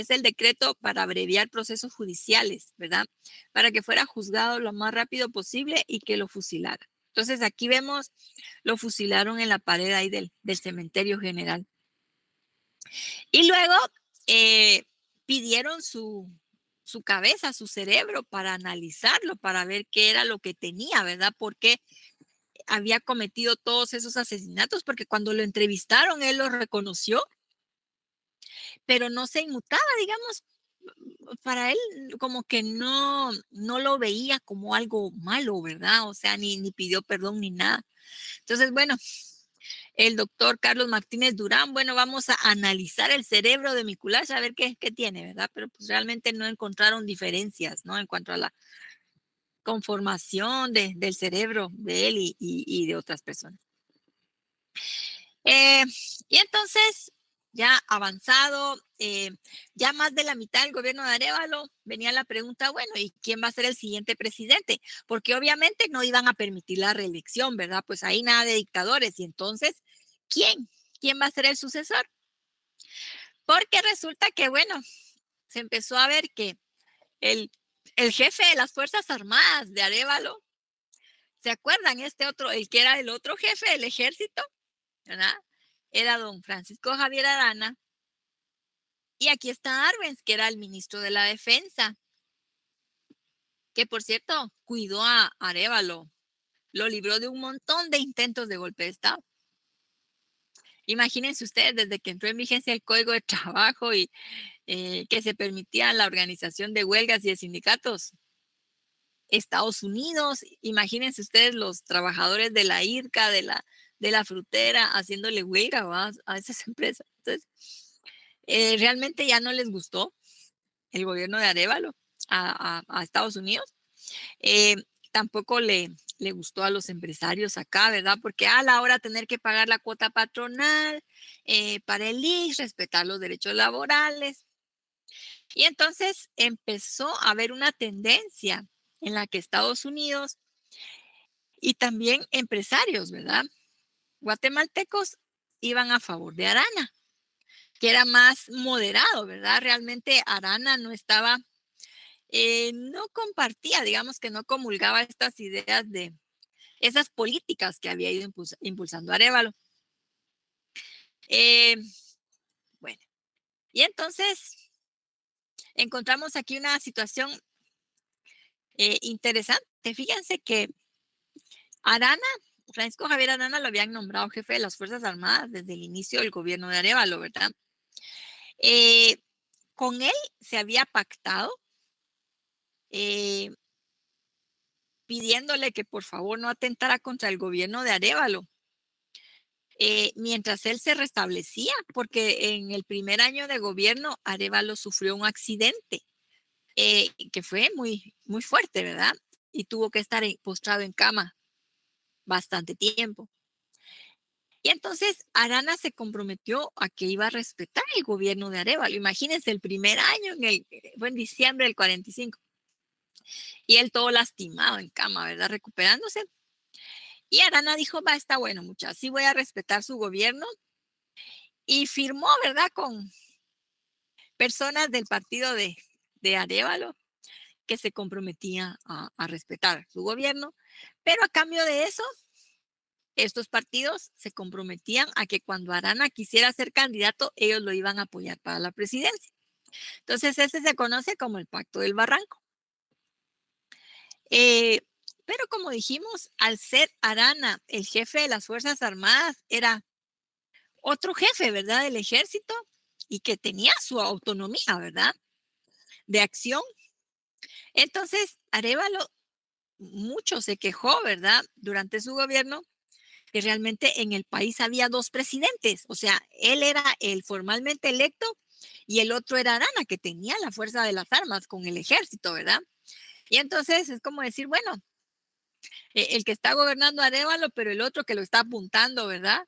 el decreto para abreviar procesos judiciales, ¿verdad? Para que fuera juzgado lo más rápido posible y que lo fusilara. Entonces aquí vemos, lo fusilaron en la pared ahí del cementerio general. Y luego pidieron su cabeza, su cerebro para analizarlo, para ver qué era lo que tenía, ¿verdad? ¿Por qué había cometido todos esos asesinatos? Porque cuando lo entrevistaron, él los reconoció, pero no se inmutaba, digamos, para él como que no lo veía como algo malo, ¿verdad? O sea, ni pidió perdón ni nada. Entonces, bueno, el doctor Carlos Martínez Durán, bueno, vamos a analizar el cerebro de Mikulash a ver qué tiene, ¿verdad? Pero pues realmente no encontraron diferencias, ¿no? En cuanto a la conformación del cerebro de él y de otras personas. Y entonces, ya avanzado, ya más de la mitad del gobierno de Arévalo, venía la pregunta, bueno, ¿y quién va a ser el siguiente presidente? Porque obviamente no iban a permitir la reelección, ¿verdad? Pues ahí nada de dictadores. Y entonces, ¿quién? ¿Quién va a ser el sucesor? Porque resulta que, bueno, se empezó a ver que el, el jefe de las Fuerzas Armadas de Arévalo, ¿se acuerdan? Este otro, el que era el otro jefe del ejército, ¿verdad? Era don Francisco Javier Arana. Y aquí está Arbenz, que era el ministro de la Defensa, que por cierto cuidó a Arévalo, lo libró de un montón de intentos de golpe de Estado. Imagínense ustedes, desde que entró en vigencia el Código de Trabajo y que se permitía la organización de huelgas y de sindicatos, Estados Unidos, imagínense ustedes los trabajadores de la IRCA, de la frutera, haciéndole huelga a esas empresas. Entonces, realmente ya no les gustó el gobierno de Arévalo a Estados Unidos. Tampoco le gustó a los empresarios acá, ¿verdad? Porque a la hora de tener que pagar la cuota patronal para el ISSSTE, respetar los derechos laborales. Y entonces empezó a haber una tendencia en la que Estados Unidos y también empresarios, ¿verdad? Guatemaltecos iban a favor de Arana, que era más moderado, ¿verdad? Realmente Arana no estaba, no compartía, digamos que no comulgaba estas ideas de esas políticas que había ido impulsando Arévalo. Bueno, y entonces encontramos aquí una situación interesante. Fíjense que Arana, Francisco Javier Arana, lo habían nombrado jefe de las Fuerzas Armadas desde el inicio del gobierno de Arévalo, ¿verdad? Con él se había pactado pidiéndole que por favor no atentara contra el gobierno de Arévalo. Mientras él se restablecía, porque en el primer año de gobierno Arévalo sufrió un accidente que fue muy, muy fuerte, ¿verdad? Y tuvo que estar postrado en cama bastante tiempo. Y entonces Arana se comprometió a que iba a respetar el gobierno de Arévalo. Imagínense, el primer año, fue en diciembre del 45. Y él todo lastimado en cama, ¿verdad? Recuperándose. Y Arana dijo, va, está bueno, muchachos, sí voy a respetar su gobierno. Y firmó, ¿verdad? Con personas del partido de Arévalo que se comprometían a respetar su gobierno. Pero a cambio de eso, estos partidos se comprometían a que cuando Arana quisiera ser candidato, ellos lo iban a apoyar para la presidencia. Entonces, ese se conoce como el Pacto del Barranco. Pero como dijimos, al ser Arana el jefe de las Fuerzas Armadas, era otro jefe, ¿verdad? Del ejército y que tenía su autonomía, ¿verdad? De acción. Entonces, Arévalo mucho se quejó, ¿verdad? Durante su gobierno, que realmente en el país había dos presidentes. O sea, él era el formalmente electo y el otro era Arana, que tenía la fuerza de las armas con el ejército, ¿verdad? Y entonces es como decir, bueno, el que está gobernando Arévalo, pero el otro que lo está apuntando, ¿verdad?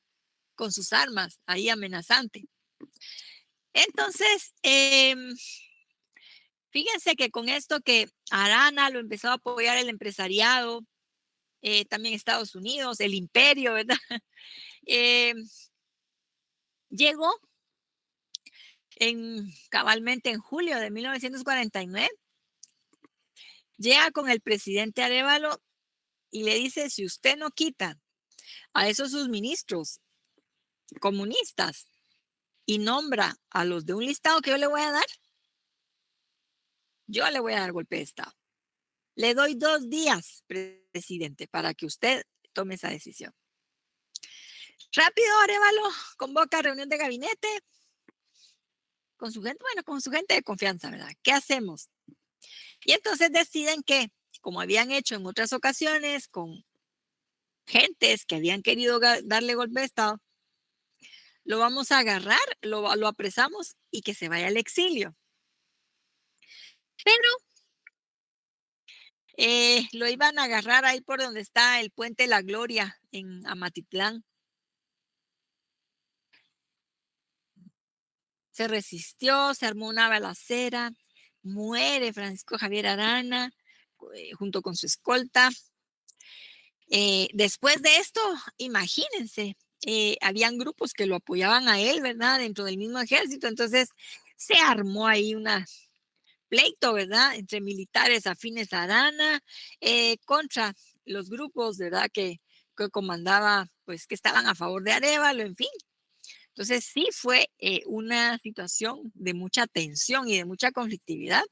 Con sus armas, ahí amenazante. Entonces, fíjense que con esto que Arana lo empezó a apoyar el empresariado, también Estados Unidos, el imperio, ¿verdad? Llegó cabalmente en julio de 1949, llega con el presidente Arévalo y le dice, si usted no quita a esos sus ministros comunistas y nombra a los de un listado que yo le voy a dar, yo le voy a dar golpe de Estado. Le doy 2 días, presidente, para que usted tome esa decisión. Rápido, Arévalo convoca reunión de gabinete con su gente, bueno, con su gente de confianza, ¿verdad? ¿Qué hacemos? Y entonces deciden que, como habían hecho en otras ocasiones con gentes que habían querido darle golpe de Estado, lo vamos a agarrar, lo apresamos y que se vaya al exilio. Pero lo iban a agarrar ahí por donde está el Puente La Gloria en Amatitlán. Se resistió, se armó una balacera, muere Francisco Javier Arana junto con su escolta. Después de esto, imagínense, habían grupos que lo apoyaban a él, ¿verdad? Dentro del mismo ejército. Entonces se armó ahí una pleito, ¿verdad? Entre militares afines a Arana contra los grupos, ¿verdad? Que comandaba, pues que estaban a favor de Arévalo, en fin. Entonces sí fue una situación de mucha tensión y de mucha conflictividad,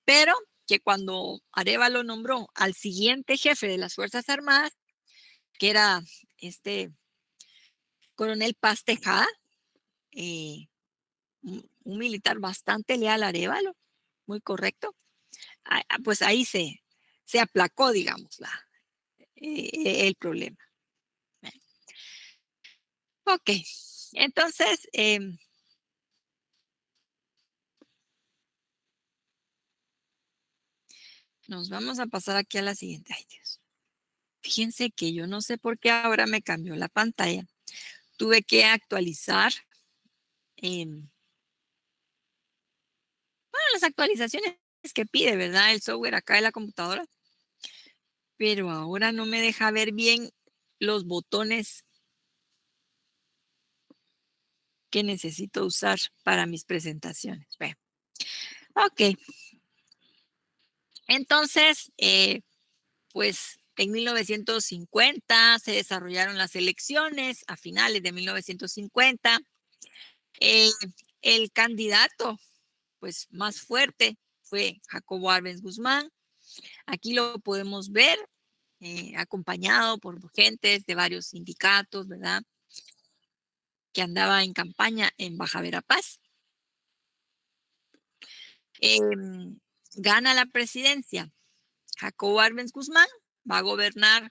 pero que cuando Arévalo nombró al siguiente jefe de las Fuerzas Armadas, que era este coronel Paz Tejada, un militar bastante leal a Arévalo, muy correcto, pues ahí se aplacó, digamos, el problema. Ok, entonces, nos vamos a pasar aquí a la siguiente. Ay, Dios. Fíjense que yo no sé por qué ahora me cambió la pantalla. Tuve que actualizar las actualizaciones que pide, ¿verdad? El software acá de la computadora. Pero ahora no me deja ver bien los botones que necesito usar para mis presentaciones. Bueno, ok. Entonces, pues en 1950 se desarrollaron las elecciones, a finales de 1950. El candidato pues más fuerte fue Jacobo Arbenz Guzmán. Aquí lo podemos ver acompañado por gentes de varios sindicatos, ¿verdad? Que andaba en campaña en Baja Verapaz. Gana la presidencia Jacobo Arbenz Guzmán, va a gobernar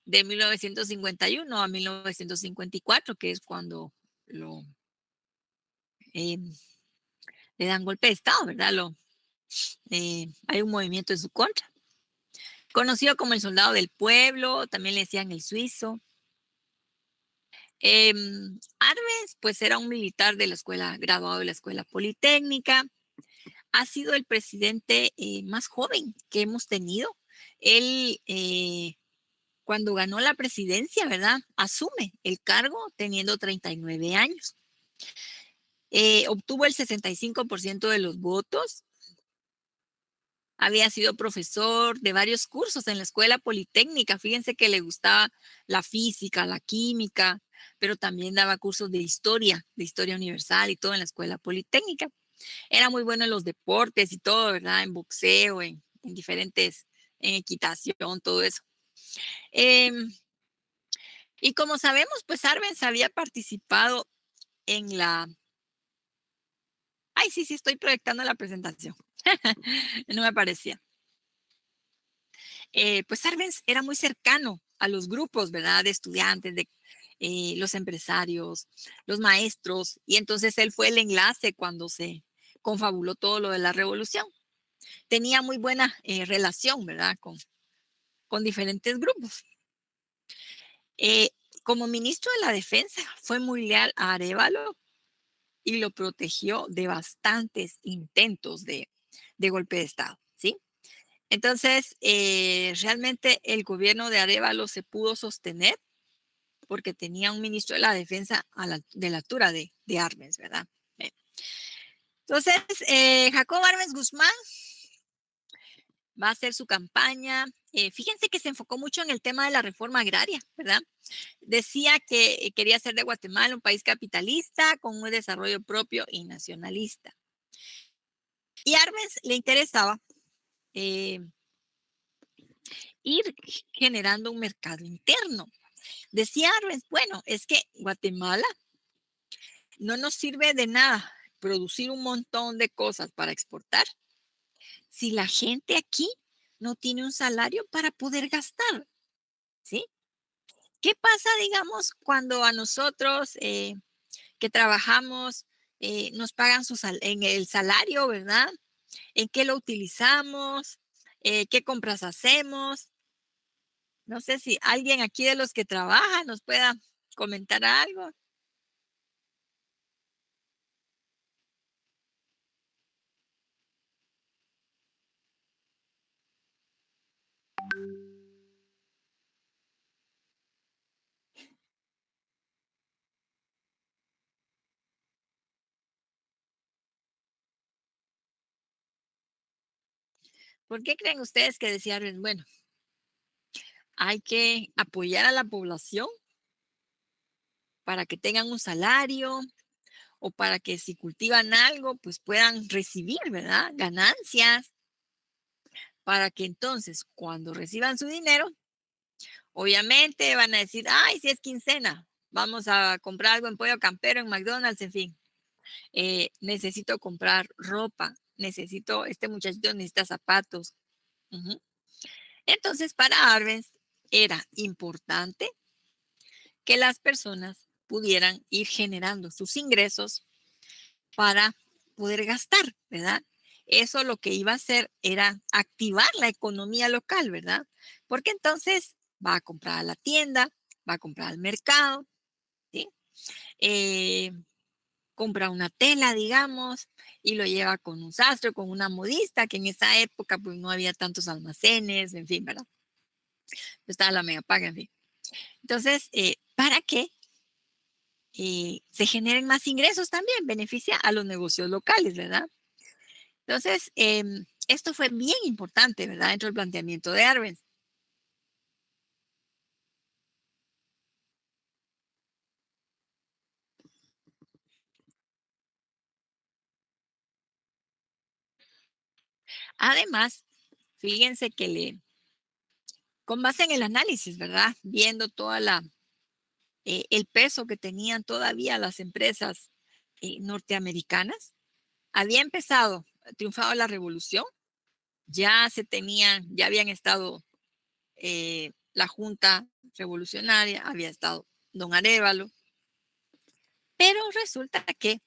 de 1951 a 1954, que es cuando le dan golpe de Estado, ¿verdad? Hay un movimiento en su contra. Conocido como el soldado del pueblo, también le decían el suizo. Arbenz, pues era un militar de la escuela, graduado de la escuela politécnica. Ha sido el presidente más joven que hemos tenido. Él, cuando ganó la presidencia, ¿verdad? Asume el cargo teniendo 39 años. Obtuvo el 65% de los votos. Había sido profesor de varios cursos en la escuela politécnica. Fíjense que le gustaba la física, la química, pero también daba cursos de historia universal y todo en la escuela politécnica. Era muy bueno en los deportes y todo, ¿verdad? En boxeo, en diferentes, en equitación, todo eso. Y como sabemos, pues Arbenz había participado en la... Ay, sí, estoy proyectando la presentación. No me parecía. Pues Arbenz era muy cercano a los grupos, ¿verdad? De estudiantes, de los empresarios, los maestros, y entonces él fue el enlace cuando se confabuló todo lo de la revolución. Tenía muy buena relación, ¿verdad? Con diferentes grupos. Como ministro de la Defensa, fue muy leal a Arévalo y lo protegió de bastantes intentos de golpe de Estado, ¿sí? Entonces, realmente el gobierno de Arévalo se pudo sostener porque tenía un ministro de la Defensa de la altura de Arbenz, ¿verdad? Entonces, Jacobo Arbenz Guzmán va a hacer su campaña. Fíjense que se enfocó mucho en el tema de la reforma agraria, ¿verdad? Decía que quería hacer de Guatemala un país capitalista con un desarrollo propio y nacionalista. Y a Arbenz le interesaba ir generando un mercado interno. Decía Arbenz, bueno, es que Guatemala no nos sirve de nada producir un montón de cosas para exportar si la gente aquí no tiene un salario para poder gastar, ¿sí? ¿Qué pasa, digamos, cuando a nosotros que trabajamos nos pagan en el salario, ¿verdad? ¿En qué lo utilizamos? ¿Qué compras hacemos? No sé si alguien aquí de los que trabaja nos pueda comentar algo. ¿Por qué creen ustedes que decían, bueno, hay que apoyar a la población para que tengan un salario o para que si cultivan algo, pues puedan recibir, ¿verdad? Ganancias, para que entonces cuando reciban su dinero, obviamente van a decir, ay, si es quincena, vamos a comprar algo en Pollo Campero, en McDonald's, en fin. Necesito comprar ropa, este muchachito necesita zapatos. Entonces, para Arbenz era importante que las personas pudieran ir generando sus ingresos para poder gastar, ¿verdad? Eso lo que iba a hacer era activar la economía local, ¿verdad? Porque entonces va a comprar a la tienda, va a comprar al mercado, ¿sí? Compra una tela, digamos, y lo lleva con un sastre, con una modista, que en esa época pues no había tantos almacenes, en fin, ¿verdad? Estaba la mega paga, en fin. Entonces, ¿para qué? Se generen más ingresos también, beneficia a los negocios locales, ¿verdad? Entonces, esto fue bien importante, ¿verdad? Dentro del planteamiento de Arbenz. Además, fíjense que con base en el análisis, ¿verdad? Viendo toda el peso que tenían todavía las empresas norteamericanas, había triunfado la revolución, ya habían estado la Junta Revolucionaria, había estado Don Arévalo, pero resulta que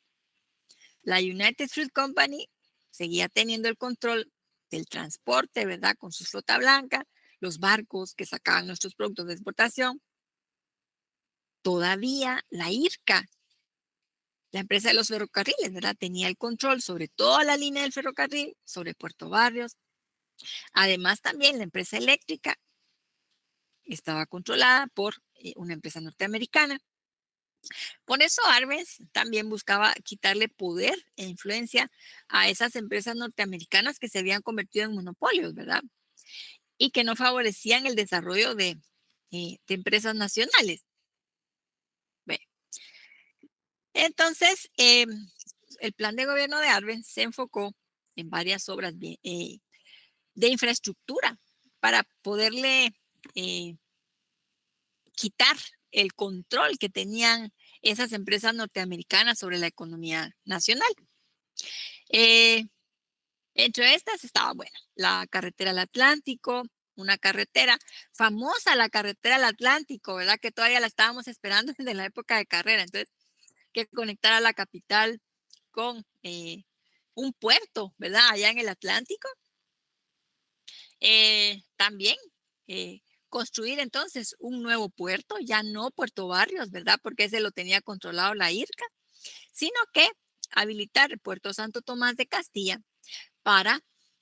la United Fruit Company seguía teniendo el control del transporte, ¿verdad? Con su flota blanca, los barcos que sacaban nuestros productos de exportación. Todavía la IRCA, la empresa de los ferrocarriles, ¿verdad? Tenía el control sobre toda la línea del ferrocarril, sobre Puerto Barrios. Además, también la empresa eléctrica estaba controlada por una empresa norteamericana. Por eso Arbenz también buscaba quitarle poder e influencia a esas empresas norteamericanas que se habían convertido en monopolios, ¿verdad? Y que no favorecían el desarrollo de empresas nacionales. Bien. Entonces, el plan de gobierno de Arbenz se enfocó en varias obras de infraestructura para poderle quitar el control que tenían esas empresas norteamericanas sobre la economía nacional. Entre estas estaba, bueno, la carretera al Atlántico, una carretera famosa, la carretera al Atlántico, ¿verdad? Que todavía la estábamos esperando desde la época de carrera. Entonces, que conectara la capital con un puerto, ¿verdad? Allá en el Atlántico. También construir entonces un nuevo puerto, ya no Puerto Barrios, ¿verdad? Porque ese lo tenía controlado la IRCA, sino que habilitar el puerto Santo Tomás de Castilla para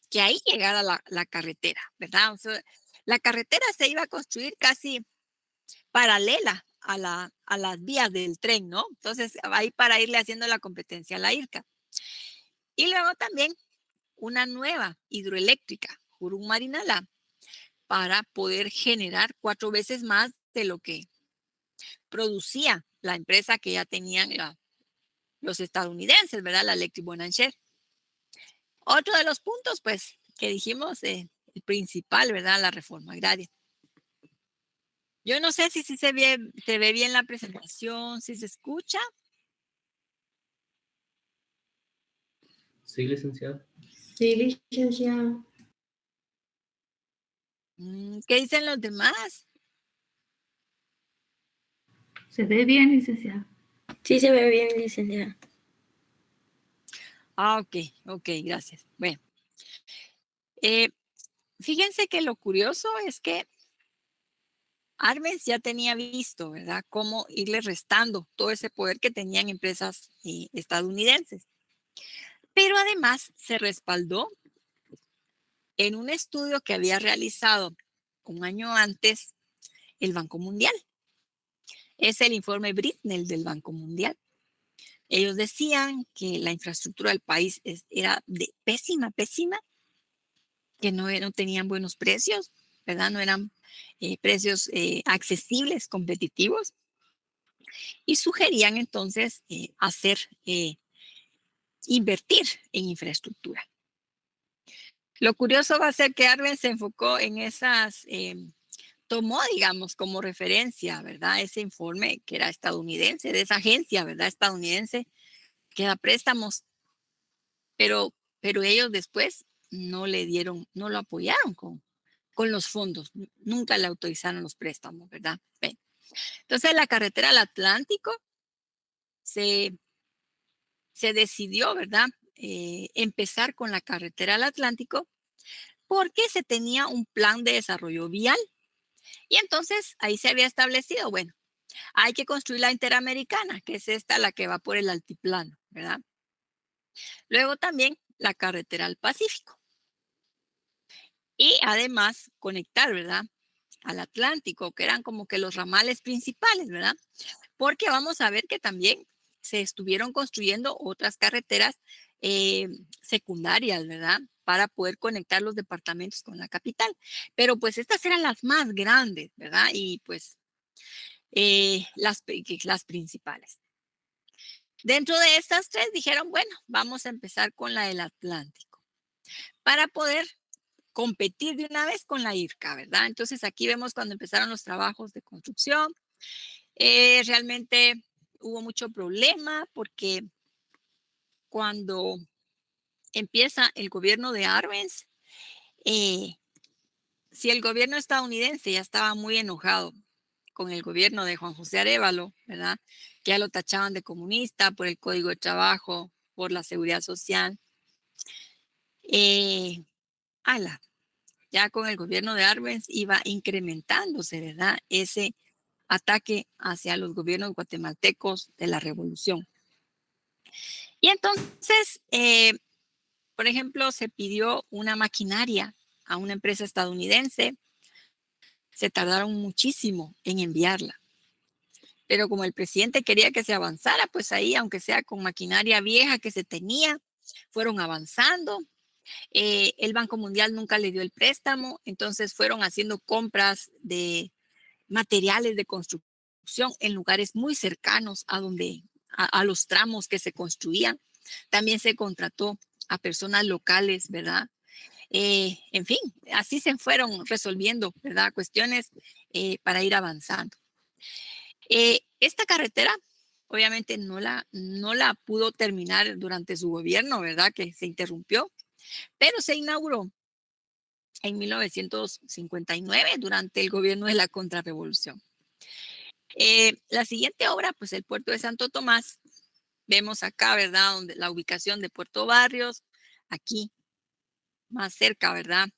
que ahí llegara la carretera, ¿verdad? O sea, la carretera se iba a construir casi paralela a las vías del tren, ¿no? Entonces, ahí para irle haciendo la competencia a la IRCA. Y luego también una nueva hidroeléctrica, Jurum Marinalá, para poder generar 4 veces más de lo que producía la empresa que ya tenían los estadounidenses, ¿verdad? La Electric Bonancher. Otro de los puntos, pues, que dijimos, el principal, ¿verdad? La reforma agraria. Yo no sé si se ve bien la presentación, si se escucha.
Sí, licenciado.
Sí, licenciado.
¿Qué dicen los demás?
Se ve bien, licenciada.
Sí se ve bien, licenciada.
Ok, gracias. Bueno, fíjense que lo curioso es que Arbenz ya tenía visto, ¿verdad?, cómo irle restando todo ese poder que tenían empresas estadounidenses. Pero además se respaldó en un estudio que había realizado un año antes el Banco Mundial. Es el informe Britnell del Banco Mundial. Ellos decían que la infraestructura del país era de pésima, que no tenían buenos precios, ¿verdad? No eran precios accesibles, competitivos. Y sugerían entonces invertir en infraestructura. Lo curioso va a ser que Arbenz se enfocó en tomó, digamos, como referencia, ¿verdad? Ese informe que era estadounidense, de esa agencia, ¿verdad? Estadounidense, que da préstamos, pero ellos después no lo apoyaron con los fondos, nunca le autorizaron los préstamos, ¿verdad? Bien. Entonces la carretera al Atlántico se decidió, ¿verdad? Empezar con la carretera al Atlántico porque se tenía un plan de desarrollo vial. Y entonces ahí se había establecido, bueno, hay que construir la Interamericana, que es esta la que va por el altiplano, ¿verdad? Luego también la carretera al Pacífico. Y además conectar, ¿verdad?, al Atlántico, que eran como que los ramales principales, ¿verdad? Porque vamos a ver que también se estuvieron construyendo otras carreteras secundarias, ¿verdad?, para poder conectar los departamentos con la capital. Pero pues estas eran las más grandes, ¿verdad? Y pues las principales. Dentro de estas 3 dijeron, bueno, vamos a empezar con la del Atlántico para poder competir de una vez con la IRCA, ¿verdad? Entonces aquí vemos cuando empezaron los trabajos de construcción. Realmente hubo mucho problema porque cuando empieza el gobierno de Arbenz, si el gobierno estadounidense ya estaba muy enojado con el gobierno de Juan José Arévalo, ¿verdad?, que ya lo tachaban de comunista por el Código de Trabajo, por la Seguridad Social. Ya con el gobierno de Arbenz iba incrementándose, ¿verdad?, ese ataque hacia los gobiernos guatemaltecos de la revolución. Y entonces, por ejemplo, se pidió una maquinaria a una empresa estadounidense. Se tardaron muchísimo en enviarla. Pero como el presidente quería que se avanzara, pues ahí, aunque sea con maquinaria vieja que se tenía, fueron avanzando. El Banco Mundial nunca le dio el préstamo, entonces fueron haciendo compras de materiales de construcción en lugares muy cercanos a los tramos que se construían. También se contrató a personas locales, ¿verdad? En fin, así se fueron resolviendo, ¿verdad?, cuestiones para ir avanzando. Esta carretera, obviamente, no la pudo terminar durante su gobierno, ¿verdad? Que se interrumpió, pero se inauguró en 1959 durante el gobierno de la contrarrevolución. La siguiente obra, pues el puerto de Santo Tomás. Vemos acá, ¿verdad? Donde la ubicación de Puerto Barrios, aquí más cerca, ¿verdad?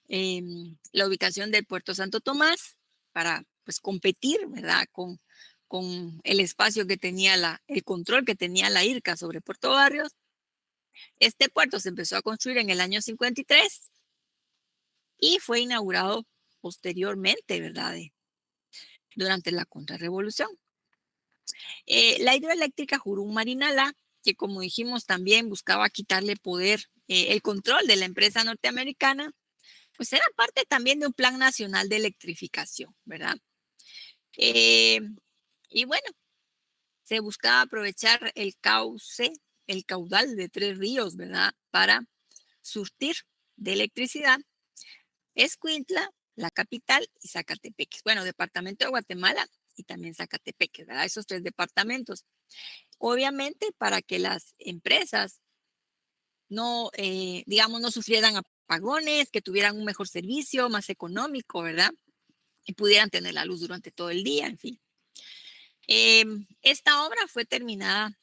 La ubicación del puerto Santo Tomás para pues competir, ¿verdad? Con el espacio que tenía el control que tenía la IRCA sobre Puerto Barrios. Este puerto se empezó a construir en el año 53 y fue inaugurado posteriormente, ¿verdad? Durante la contrarrevolución. La hidroeléctrica Jurumarinala, que como dijimos también buscaba quitarle poder, el control de la empresa norteamericana, pues era parte también de un plan nacional de electrificación, ¿verdad? Y bueno, se buscaba aprovechar el caudal de 3 ríos, ¿verdad? Para surtir de electricidad Escuintla, la capital, y Zacatepeques. Bueno, departamento de Guatemala y también Zacatepeques, ¿verdad? Esos 3 departamentos. Obviamente, para que las empresas no, digamos, no sufrieran apagones, que tuvieran un mejor servicio, más económico, ¿verdad? Y pudieran tener la luz durante todo el día, en fin. Esta obra fue terminada.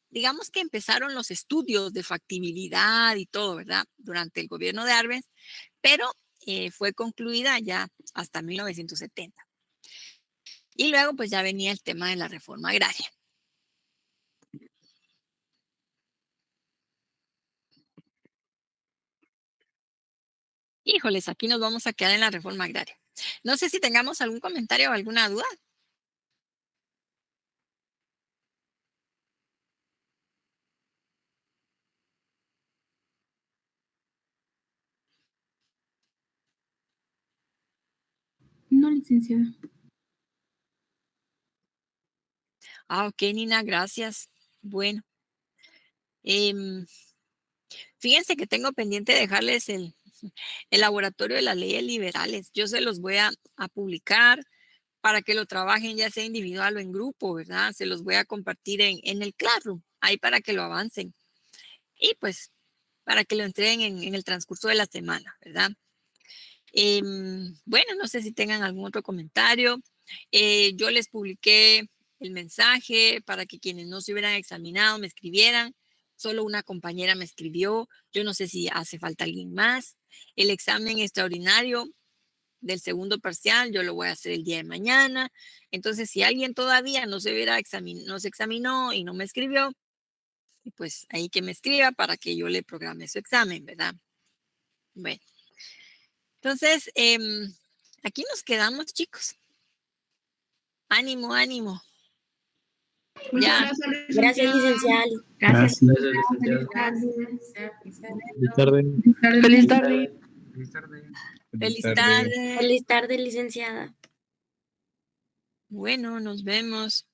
Digamos que empezaron los estudios de factibilidad y todo, ¿verdad? Durante el gobierno de Arbenz, pero fue concluida ya hasta 1970. Y luego pues ya venía el tema de la reforma agraria. Híjoles, aquí nos vamos a quedar en la reforma agraria. No sé si tengamos algún comentario o alguna duda.
No, licenciada.
Ok, Nina, gracias. Bueno, fíjense que tengo pendiente dejarles el laboratorio de las leyes liberales. Yo se los voy a publicar para que lo trabajen ya sea individual o en grupo, ¿verdad? Se los voy a compartir en el Classroom, ahí para que lo avancen. Y pues para que lo entreguen en el transcurso de la semana, ¿verdad? Bueno, no sé si tengan algún otro comentario. Yo les publiqué el mensaje para que quienes no se hubieran examinado me escribieran. Solo una compañera me escribió. Yo no sé si hace falta alguien más. El examen extraordinario del segundo parcial yo lo voy a hacer el día de mañana. Entonces, si alguien todavía no se examinó y no me escribió, pues ahí que me escriba para que yo le programe su examen, ¿verdad? Bueno. Entonces, aquí nos quedamos, chicos. Ánimo, ánimo.
Muchas
Ya.
gracias, licenciada.
Gracias, licenciada.
Gracias.
Gracias, licenciado.
Feliz tarde.
Feliz tarde.
Feliz tarde.
Feliz tarde, licenciada.
Bueno, nos vemos.